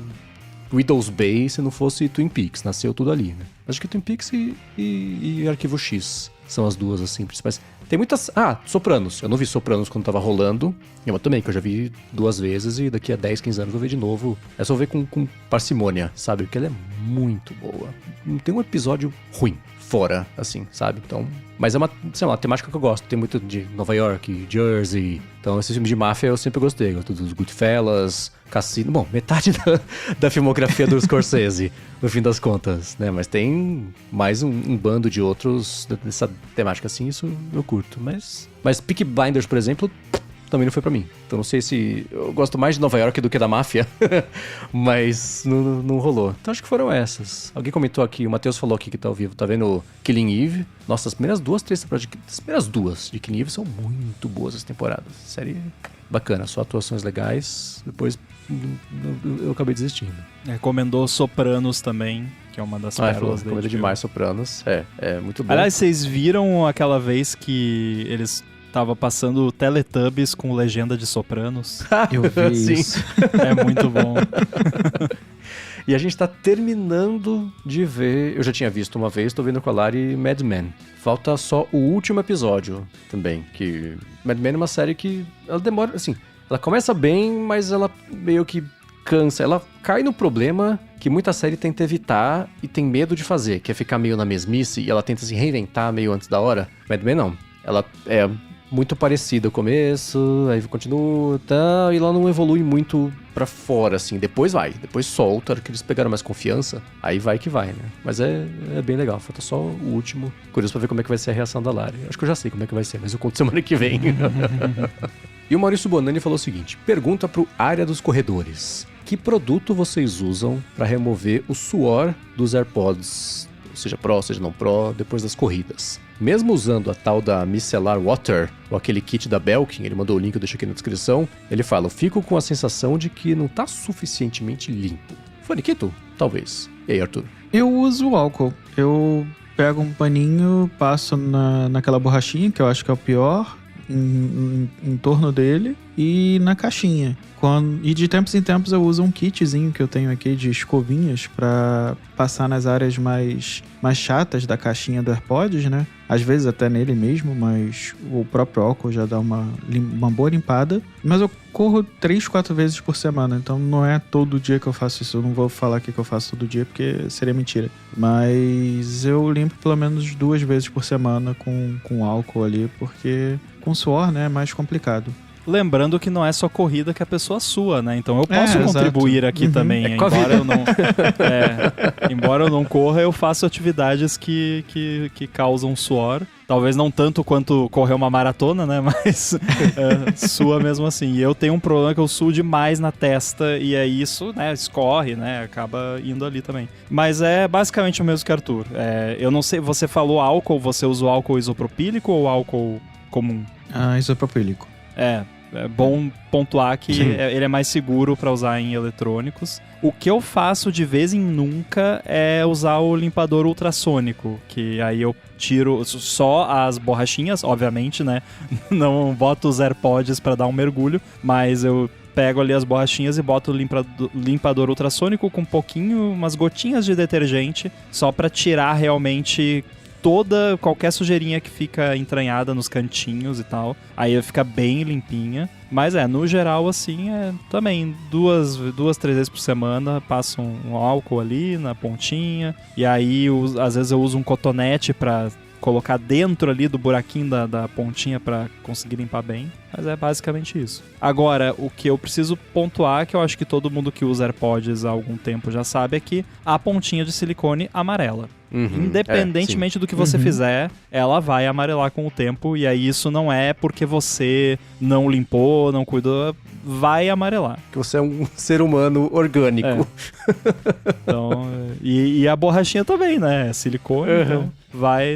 Widow's Bay se não fosse Twin Peaks. Nasceu tudo ali, né? Acho que Twin Peaks e Arquivo X são as duas, assim, principais. Tem muitas... Sopranos. Eu não vi Sopranos quando tava rolando. Eu também, que eu já vi 2 vezes e daqui a 10, 15 anos eu vou ver de novo. É só ver com parcimônia, sabe? Porque ela é muito boa. Não tem um episódio ruim fora, assim, sabe? Então... Mas é uma, sei lá, uma temática que eu gosto. Tem muito de Nova York, Jersey. Então, esses filmes de máfia eu sempre gostei. Gosto dos Goodfellas, Cassino. Bom, metade da filmografia do Scorsese, no fim das contas, né? Mas tem mais um bando de outros dessa temática assim, isso eu curto. Mas Peaky Blinders, por exemplo, também não foi pra mim. Então não sei se... Eu gosto mais de Nova York do que da máfia. Mas não rolou. Então acho que foram essas. Alguém comentou aqui, o Matheus falou aqui que tá ao vivo. Tá vendo Killing Eve? Nossa, as primeiras 2, 3 temporadas... As primeiras 2 de Killing Eve são muito boas as temporadas. Série bacana, só atuações legais. Depois eu acabei desistindo. Recomendou Sopranos também, que é uma das pérolas dele. Recomendo demais Sopranos. É muito bom. Aliás, vocês viram aquela vez que eles... Tava passando Teletubbies com legenda de Sopranos. Eu vi isso. É muito bom. E a gente tá terminando de ver... Eu já tinha visto uma vez, tô vendo com a Lari Mad Men. Falta só o último episódio também. Que Mad Men é uma série que... Ela demora, assim... Ela começa bem, mas ela meio que cansa. Ela cai no problema que muita série tenta evitar e tem medo de fazer. Que é ficar meio na mesmice e ela tenta se reinventar meio antes da hora. Mad Men não. Ela é... muito parecida ao começo, aí continua e tal, e ela não evolui muito pra fora, assim. Depois solta, a hora que eles pegaram mais confiança, aí vai que vai, né? Mas é bem legal, falta só o último. Curioso pra ver como é que vai ser a reação da Lari. Acho que eu já sei como é que vai ser, mas eu conto semana que vem. E o Maurício Bonani falou o seguinte: pergunta pro Área dos Corredores. Que produto vocês usam pra remover o suor dos AirPods, seja Pro, seja não Pro, depois das corridas? Mesmo usando a tal da Micellar Water, ou aquele kit da Belkin, ele mandou o link, eu deixo aqui na descrição, ele fala: eu fico com a sensação de que não tá suficientemente limpo. Faniquito? Talvez. E aí, Arthur? Eu uso álcool. Eu pego um paninho, passo naquela borrachinha, que eu acho que é o pior, em torno dele, e na caixinha. E de tempos em tempos eu uso um kitzinho que eu tenho aqui de escovinhas pra passar nas áreas mais chatas da caixinha do AirPods, né? Às vezes até nele mesmo, mas o próprio álcool já dá uma boa limpada. Mas eu corro 3, 4 vezes por semana, então não é todo dia que eu faço isso. Eu não vou falar aqui que eu faço todo dia, porque seria mentira. Mas eu limpo pelo menos 2 vezes por semana com álcool ali, porque com suor, né, é mais complicado. Lembrando que não é só corrida que a pessoa sua, né? Então eu posso exato. contribuir aqui também. É Embora eu não corra, eu faço atividades que causam suor. Talvez não tanto quanto correr uma maratona, né? Mas sua mesmo assim. E eu tenho um problema que eu suo demais na testa e é isso, né? Escorre, né? Acaba indo ali também. Mas é basicamente o mesmo que Arthur. Eu não sei, você falou álcool, você usa o álcool isopropílico ou álcool comum? Isopropílico. É bom pontuar que ele é mais seguro para usar em eletrônicos. O que eu faço de vez em nunca é usar o limpador ultrassônico, que aí eu tiro só as borrachinhas, obviamente, né? Não boto os AirPods para dar um mergulho, mas eu pego ali as borrachinhas e boto o limpador ultrassônico com umas gotinhas de detergente, só para tirar realmente qualquer sujeirinha que fica entranhada nos cantinhos e tal. Aí ela fica bem limpinha. Mas no geral, assim, também 2-3 vezes por semana passo um álcool ali na pontinha. E aí, às vezes eu uso um cotonete pra colocar dentro ali do buraquinho da pontinha pra conseguir limpar bem. Mas é basicamente isso. Agora, o que eu preciso pontuar, que eu acho que todo mundo que usa AirPods há algum tempo já sabe, é que a pontinha de silicone amarela. Independentemente do que você fizer, ela vai amarelar com o tempo. E aí isso não é porque você não limpou, não cuidou, vai amarelar. Que você é um ser humano orgânico. Então, e a borrachinha também, né? É silicone, então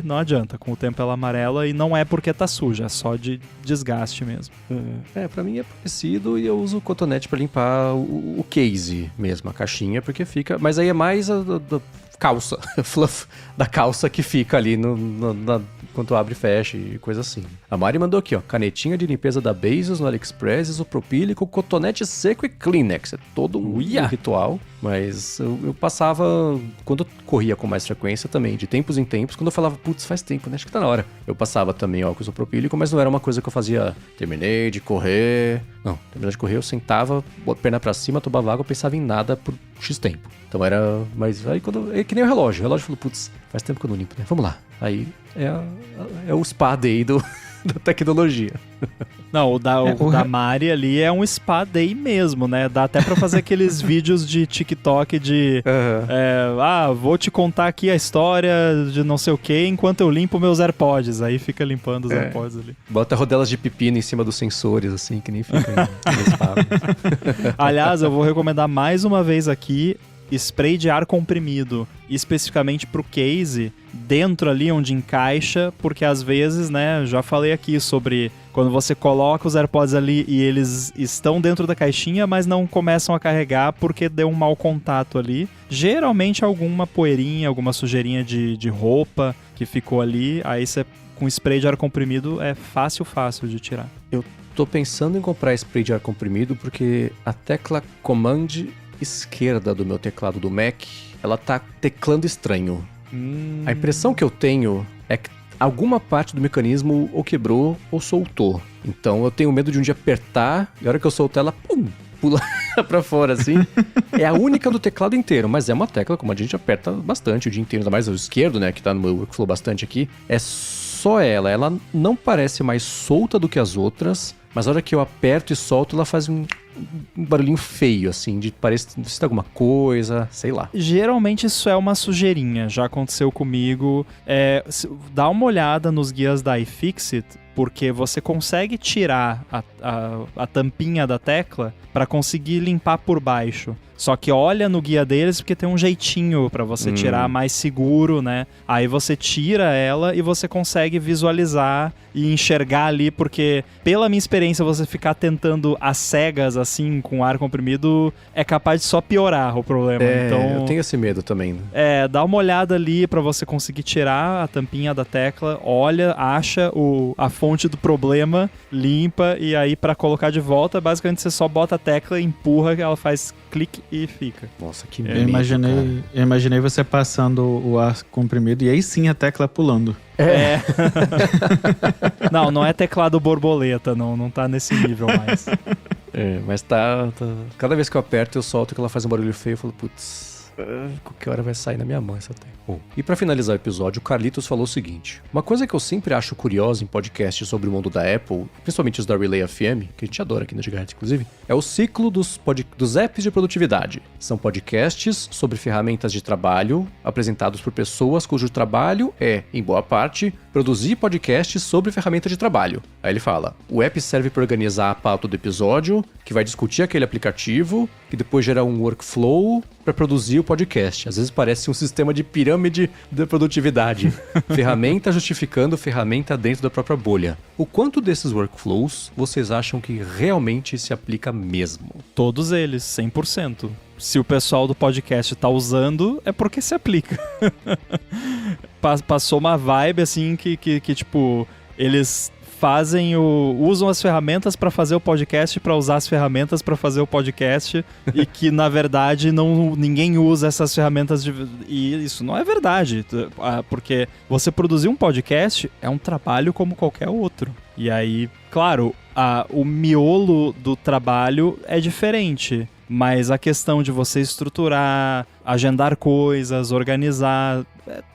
não adianta. Com o tempo ela amarela e não é porque tá suja, é só de desgaste mesmo. Pra mim é parecido e eu uso o cotonete pra limpar o case mesmo, a caixinha, porque fica... Mas aí é mais a calça, fluff da calça que fica ali quando abre e fecha e coisa assim. A Mari mandou aqui, ó, canetinha de limpeza da Bezos no AliExpress, isopropílico, cotonete seco e Kleenex. É todo um ritual, mas eu passava, quando eu corria com mais frequência também, de tempos em tempos, quando eu falava, putz, faz tempo, né? Acho que tá na hora. Eu passava também álcool isopropílico, mas não era uma coisa que eu fazia, terminei de correr. Não, terminei de correr, eu sentava, perna pra cima, tomava água, pensava em nada por X tempo. Então era... Mas aí quando... É que nem o relógio falou, putz, faz tempo que eu não limpo, né? Vamos lá. Aí é o spa day da tecnologia. Não, o da Mari ali é um spa day mesmo, né? Dá até pra fazer aqueles vídeos de TikTok de... vou te contar aqui a história de não sei o que enquanto eu limpo meus AirPods. Aí fica limpando os AirPods ali. Bota rodelas de pepino em cima dos sensores, assim, que nem fica no spa. Aliás, eu vou recomendar mais uma vez aqui spray de ar comprimido, especificamente pro case, dentro ali onde encaixa, porque às vezes, né, já falei aqui sobre quando você coloca os AirPods ali e eles estão dentro da caixinha, mas não começam a carregar porque deu um mau contato ali. Geralmente alguma poeirinha, alguma sujeirinha de roupa que ficou ali, aí você com spray de ar comprimido é fácil de tirar. Eu tô pensando em comprar spray de ar comprimido porque a tecla Command esquerda do meu teclado do Mac, ela tá teclando estranho. A impressão que eu tenho é que alguma parte do mecanismo ou quebrou ou soltou. Então eu tenho medo de um dia apertar e a hora que eu soltar ela, pum, pula pra fora, assim. É a única do teclado inteiro, mas é uma tecla como a gente aperta bastante o dia inteiro, ainda mais o esquerdo, né, que tá no meu workflow bastante aqui. É só ela não parece mais solta do que as outras, mas a hora que eu aperto e solto, ela faz um barulhinho feio, assim, de parece que tem alguma coisa, sei lá. Geralmente isso é uma sujeirinha, já aconteceu comigo. Dá uma olhada nos guias da iFixit, porque você consegue tirar a tampinha da tecla para conseguir limpar por baixo. Só que olha no guia deles porque tem um jeitinho para você tirar mais seguro, né? Aí você tira ela e você consegue visualizar e enxergar ali, porque pela minha experiência você ficar tentando às cegas assim com ar comprimido é capaz de só piorar o problema. Então, eu tenho esse medo também. Né? Dá uma olhada ali para você conseguir tirar a tampinha da tecla, olha, acha a fonte do problema, limpa e aí para colocar de volta, basicamente você só bota a tecla, empurra, ela faz clique e fica. Nossa, que medo, eu imaginei você passando o ar comprimido e aí sim a tecla pulando. Não é teclado borboleta, não tá nesse nível mais. Mas tá... Cada vez que eu aperto, eu solto que ela faz um barulho feio, eu falo, putz... Qualquer hora vai sair na minha mão essa tecla. Bom, e pra finalizar o episódio, o Carlitos falou o seguinte: uma coisa que eu sempre acho curiosa em podcasts sobre o mundo da Apple, principalmente os da Relay FM, que a gente adora aqui na Gigahertz, inclusive, é o ciclo dos apps de produtividade. São podcasts sobre ferramentas de trabalho apresentados por pessoas cujo trabalho é, em boa parte, produzir podcasts sobre ferramenta de trabalho. Aí ele fala: o app serve para organizar a pauta do episódio, que vai discutir aquele aplicativo, que depois gera um workflow para produzir o podcast. Às vezes parece um sistema de pirâmide da produtividade. Ferramenta justificando ferramenta dentro da própria bolha. O quanto desses workflows vocês acham que realmente se aplica mesmo? Todos eles, 100%. Se o pessoal do podcast tá usando, é porque se aplica. Passou uma vibe assim que tipo, eles usam as ferramentas para fazer o podcast, para usar as ferramentas para fazer o podcast, e que na verdade ninguém usa essas ferramentas e isso não é verdade, porque você produzir um podcast é um trabalho como qualquer outro. E aí, claro, o miolo do trabalho é diferente, mas a questão de você estruturar, agendar coisas, organizar,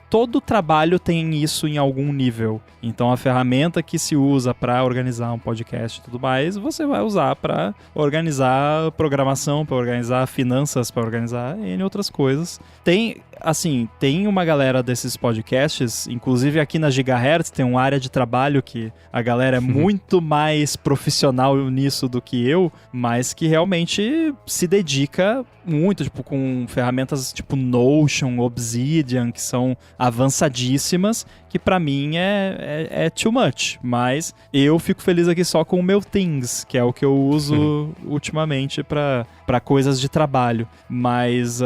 todo trabalho tem isso em algum nível. Então a ferramenta que se usa para organizar um podcast e tudo mais, você vai usar para organizar programação, para organizar finanças, para organizar N outras coisas. Tem uma galera desses podcasts, inclusive aqui na Gigahertz tem uma área de trabalho que a galera é muito mais profissional nisso do que eu, mas que realmente se dedica muito, tipo, com ferramentas tipo Notion, Obsidian, que são avançadíssimas, que pra mim é too much, mas eu fico feliz aqui só com o meu Things, que é o que eu uso ultimamente pra coisas de trabalho, mas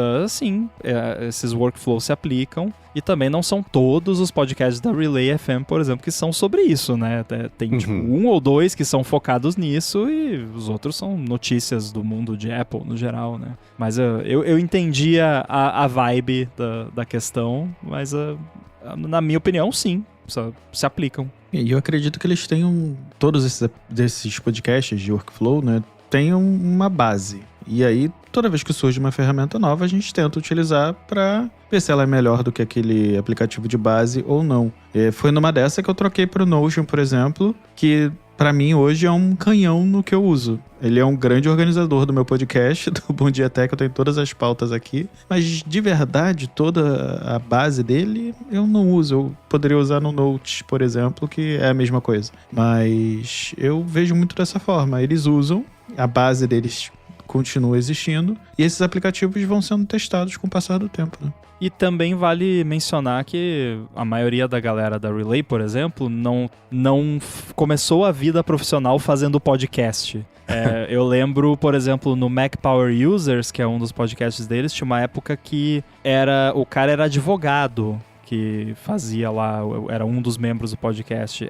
esses workflows se aplicam, e também não são todos os podcasts da Relay FM, por exemplo, que são sobre isso, né? Tem tipo um ou dois que são focados nisso, e os outros são notícias do mundo de Apple no geral, né? Mas eu entendi a vibe da questão, mas na minha opinião, sim, se aplicam. E eu acredito que eles tenham, todos esses podcasts de workflow, né, tenham uma base. E aí, toda vez que surge uma ferramenta nova, a gente tenta utilizar para ver se ela é melhor do que aquele aplicativo de base ou não. Foi numa dessa que eu troquei para o Notion, por exemplo, que para mim hoje é um canhão no que eu uso. Ele é um grande organizador do meu podcast, do Bom Dia Tech, eu tenho todas as pautas aqui. Mas de verdade, toda a base dele eu não uso. Eu poderia usar no Notes, por exemplo, que é a mesma coisa. Mas eu vejo muito dessa forma. Eles usam, a base deles continua existindo, e esses aplicativos vão sendo testados com o passar do tempo, né? E também vale mencionar que a maioria da galera da Relay, por exemplo, não começou a vida profissional fazendo podcast. Eu lembro, por exemplo, no Mac Power Users, que é um dos podcasts deles, tinha uma época que o cara era advogado, que fazia lá, era um dos membros do podcast.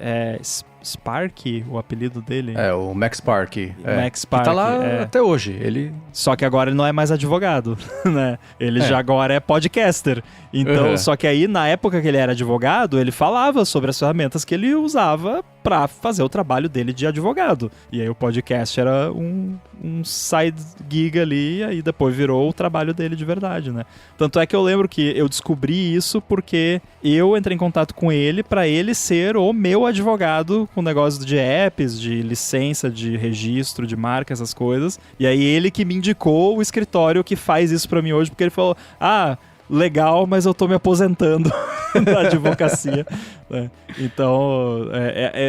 Spark, o apelido dele? O Max Spark. Max Spark. Que tá lá até hoje. Só que agora ele não é mais advogado, né? Ele já agora é podcaster. Então, só que aí, na época que ele era advogado, ele falava sobre as ferramentas que ele usava pra fazer o trabalho dele de advogado. E aí o podcast era um side gig ali, e aí depois virou o trabalho dele de verdade, né? Tanto é que eu lembro que eu descobri isso porque eu entrei em contato com ele pra ele ser o meu advogado com negócio de apps, de licença, de registro, de marca, essas coisas. E aí ele que me indicou o escritório que faz isso pra mim hoje, porque ele falou, legal, mas eu tô me aposentando da advocacia. Então,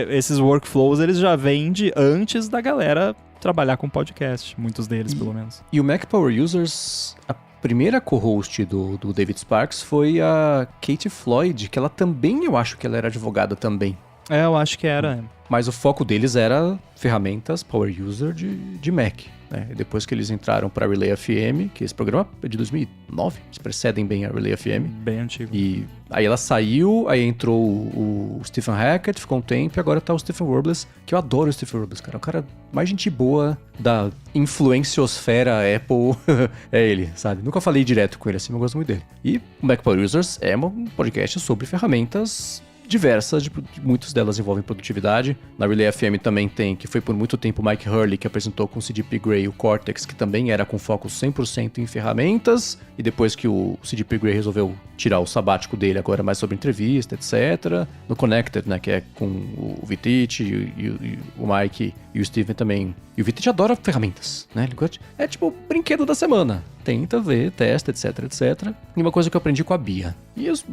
esses workflows, eles já vêm de antes da galera trabalhar com podcast, muitos deles, pelo menos. E o Mac Power Users, a primeira co-host do David Sparks foi a Katie Floyd, que ela também, eu acho que ela era advogada também. Eu acho que era. Mas o foco deles era ferramentas Power User de Mac. Né? Depois que eles entraram para a Relay FM, que esse programa é de 2009, eles precedem bem a Relay FM. Bem antigo. E aí ela saiu, aí entrou o Stephen Hackett, ficou um tempo, e agora tá o Stephen Robles, que eu adoro o Stephen Robles, cara. O cara mais gente boa da influenciosfera Apple é ele, sabe? Nunca falei direto com ele assim, mas eu gosto muito dele. E o Mac Power Users é um podcast sobre ferramentas diversas, muitas delas envolvem produtividade. Na Relay FM também tem, que foi por muito tempo o Mike Hurley, que apresentou com o CDP Grey o Cortex, que também era com foco 100% em ferramentas, e depois que o CDP Grey resolveu tirar o sabático dele, agora mais sobre entrevista, etc. No Connected, né, que é com o Vitich e o Mike e o Steven também. E o Vitich adora ferramentas, né? Ele gosta é tipo o brinquedo da semana. Tenta ver, testa, etc, etc. E uma coisa que eu aprendi com a Bia. E isso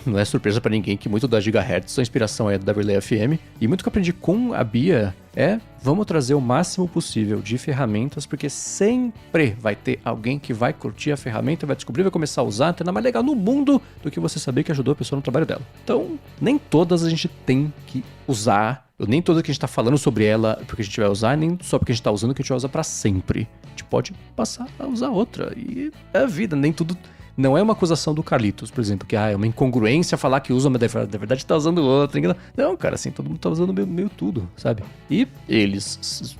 não é surpresa pra ninguém que muito da Gigahertz, a inspiração é da Relay FM. E muito que eu aprendi com a Bia é: vamos trazer o máximo possível de ferramentas, porque sempre vai ter alguém que vai curtir a ferramenta, vai descobrir, vai começar a usar, não tem nada mais legal no mundo do que você saber que ajudou a pessoa no trabalho dela. Então, nem todas a gente tem que usar, nem todas que a gente tá falando sobre ela porque a gente vai usar, nem só porque a gente tá usando que a gente vai usar pra sempre. A gente pode passar a usar outra. E é a vida, nem tudo... Não é uma acusação do Carlitos, por exemplo, que é uma incongruência falar que usa, mas na verdade tá usando outra. Não, cara, assim, todo mundo tá usando meio tudo, sabe? E eles,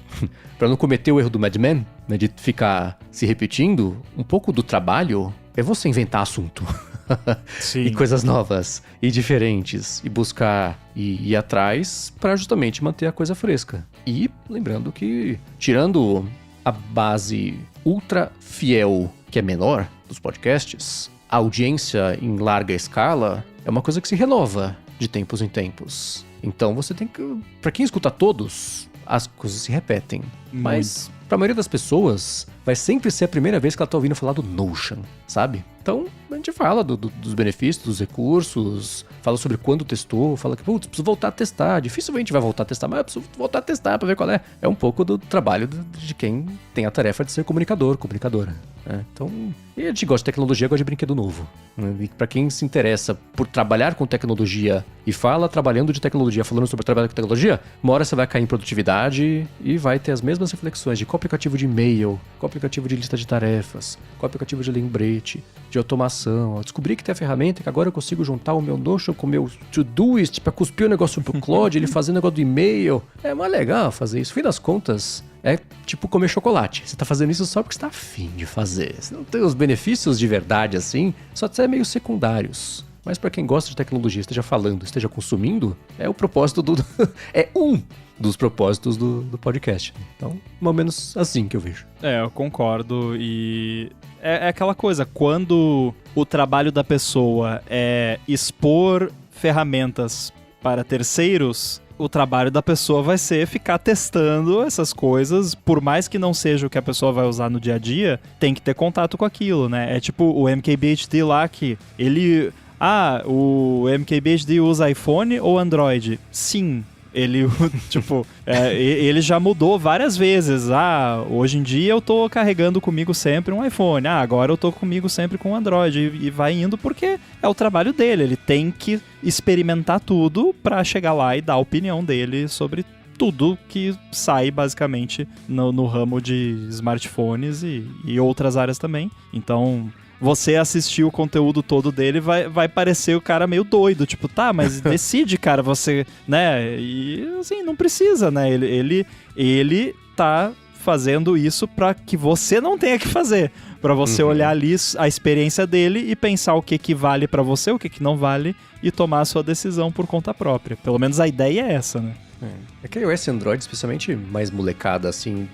pra não cometer o erro do Mad Men, né, de ficar se repetindo, um pouco do trabalho é você inventar assunto. Sim. E coisas novas e diferentes, e buscar e ir atrás pra justamente manter a coisa fresca. E lembrando que, tirando a base ultra fiel, que é menor, dos podcasts, a audiência em larga escala é uma coisa que se renova de tempos em tempos. Então você tem que... Pra quem escuta todos, as coisas se repetem. Mas pra maioria das pessoas, vai sempre ser a primeira vez que ela tá ouvindo falar do Notion, sabe? Então, a gente fala dos benefícios, dos recursos, fala sobre quando testou, fala que, putz, preciso voltar a testar. Dificilmente vai voltar a testar, mas eu preciso voltar a testar pra ver qual é. É um pouco do trabalho de quem tem a tarefa de ser comunicador, comunicadora. Né? Então, e a gente gosta de tecnologia, gosta de brinquedo novo. Né? E pra quem se interessa por trabalhar com tecnologia e fala trabalhando de tecnologia, falando sobre trabalho com tecnologia, uma hora você vai cair em produtividade e vai ter as mesmas reflexões de qual aplicativo de e-mail, qual aplicativo de lista de tarefas, qual aplicativo de lembrete, de automação. Eu descobri que tem a ferramenta que agora eu consigo juntar o meu Notion com o meu Todoist pra cuspir o negócio pro Claude, ele fazer o negócio do e-mail. É mais legal fazer isso. No fim das contas, é tipo comer chocolate. Você tá fazendo isso só porque você tá afim de fazer. Você não tem os benefícios de verdade assim, só até meio secundários. Mas pra quem gosta de tecnologia, esteja falando, esteja consumindo, é o propósito do... é um dos propósitos do podcast. Então, mais ou menos assim que eu vejo. Eu concordo. E é aquela coisa, quando o trabalho da pessoa é expor ferramentas para terceiros, o trabalho da pessoa vai ser ficar testando essas coisas, por mais que não seja o que a pessoa vai usar no dia a dia, tem que ter contato com aquilo, né? É tipo o MKBHD lá, que ele... o MKBHD usa iPhone ou Android? Sim. Ele, tipo, ele já mudou várias vezes. Hoje em dia eu tô carregando comigo sempre um iPhone. Agora eu tô comigo sempre com um Android. E vai indo porque é o trabalho dele. Ele tem que experimentar tudo pra chegar lá e dar a opinião dele sobre tudo que sai, basicamente, no ramo de smartphones e outras áreas também. Então... Você assistir o conteúdo todo dele vai parecer o cara meio doido. Tipo, tá, mas decide, cara, você... Né? E, assim, não precisa, né? Ele tá fazendo isso pra que você não tenha que fazer. Pra você olhar ali a experiência dele e pensar o que vale pra você, o que não vale, e tomar a sua decisão por conta própria. Pelo menos a ideia é essa, né? É que iOS e Android, especialmente mais molecada, assim,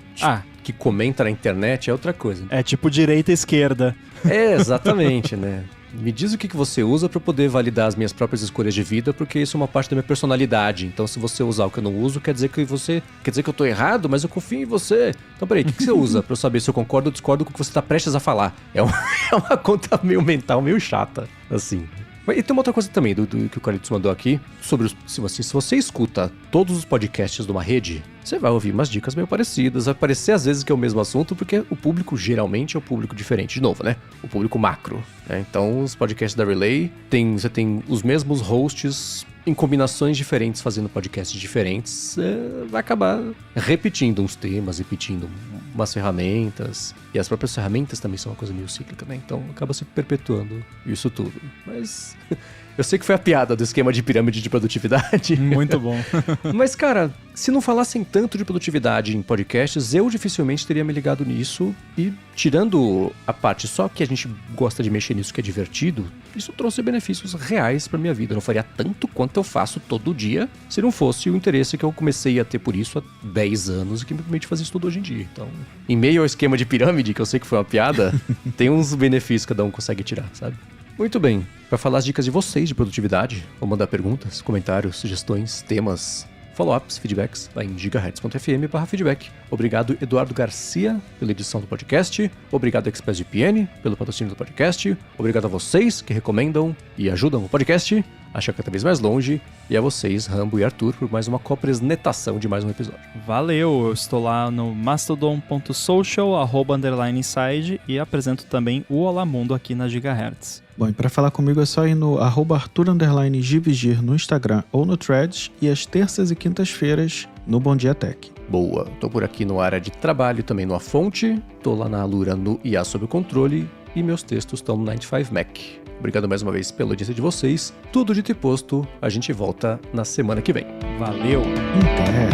que comenta na internet, é outra coisa. É tipo direita e esquerda. É, exatamente, né? Me diz o que você usa pra eu poder validar as minhas próprias escolhas de vida, porque isso é uma parte da minha personalidade. Então, se você usar o que eu não uso, quer dizer que eu tô errado, mas eu confio em você. Então, peraí, o que você usa pra eu saber se eu concordo ou discordo com o que você tá prestes a falar? É uma conta meio mental, meio chata, assim. E tem uma outra coisa também do que o Carlitos mandou aqui, sobre se você escuta todos os podcasts de uma rede, você vai ouvir umas dicas meio parecidas, vai parecer às vezes que é o mesmo assunto, porque o público geralmente é um público diferente, de novo, né? O público macro, né? Então, os podcasts da Relay, você tem os mesmos hosts em combinações diferentes, fazendo podcasts diferentes, vai acabar repetindo uns temas, repetindo umas ferramentas, e as próprias ferramentas também são uma coisa meio cíclica, né? Então acaba se perpetuando isso tudo. Mas Eu sei que foi a piada do esquema de pirâmide de produtividade. Muito bom. Mas, cara, se não falassem tanto de produtividade em podcasts, eu dificilmente teria me ligado nisso. E, tirando a parte só que a gente gosta de mexer nisso, que é divertido, isso trouxe benefícios reais pra minha vida. Eu não faria tanto quanto eu faço todo dia, se não fosse o interesse que eu comecei a ter por isso há 10 anos e que me permite fazer isso tudo hoje em dia. Então, em meio ao esquema de pirâmide, que eu sei que foi uma piada, tem uns benefícios que cada um consegue tirar, sabe? Muito bem, para falar as dicas de vocês de produtividade, ou mandar perguntas, comentários, sugestões, temas, follow-ups, feedbacks, lá em gigahertz.fm/feedback. Obrigado, Eduardo Garcia, pela edição do podcast. Obrigado, ExpressVPN, pelo patrocínio do podcast. Obrigado a vocês que recomendam e ajudam o podcast a chegar cada vez mais longe. E a vocês, Rambo e Arthur, por mais uma copresnetação de mais um episódio. Valeu, eu estou lá no mastodon.social, @inside, e apresento também o Olá Mundo aqui na Gigahertz. Bom, e pra falar comigo é só ir no @Arthur_Givigir no Instagram ou no Threads, e às terças e quintas-feiras no Bom Dia Tech. Boa, tô por aqui no área de trabalho, também no A Fonte, tô lá na Alura no IA Sob Controle, e meus textos estão no 95Mac. Obrigado mais uma vez pela audiência de vocês. Tudo dito e posto, a gente volta na semana que vem. Valeu! Até!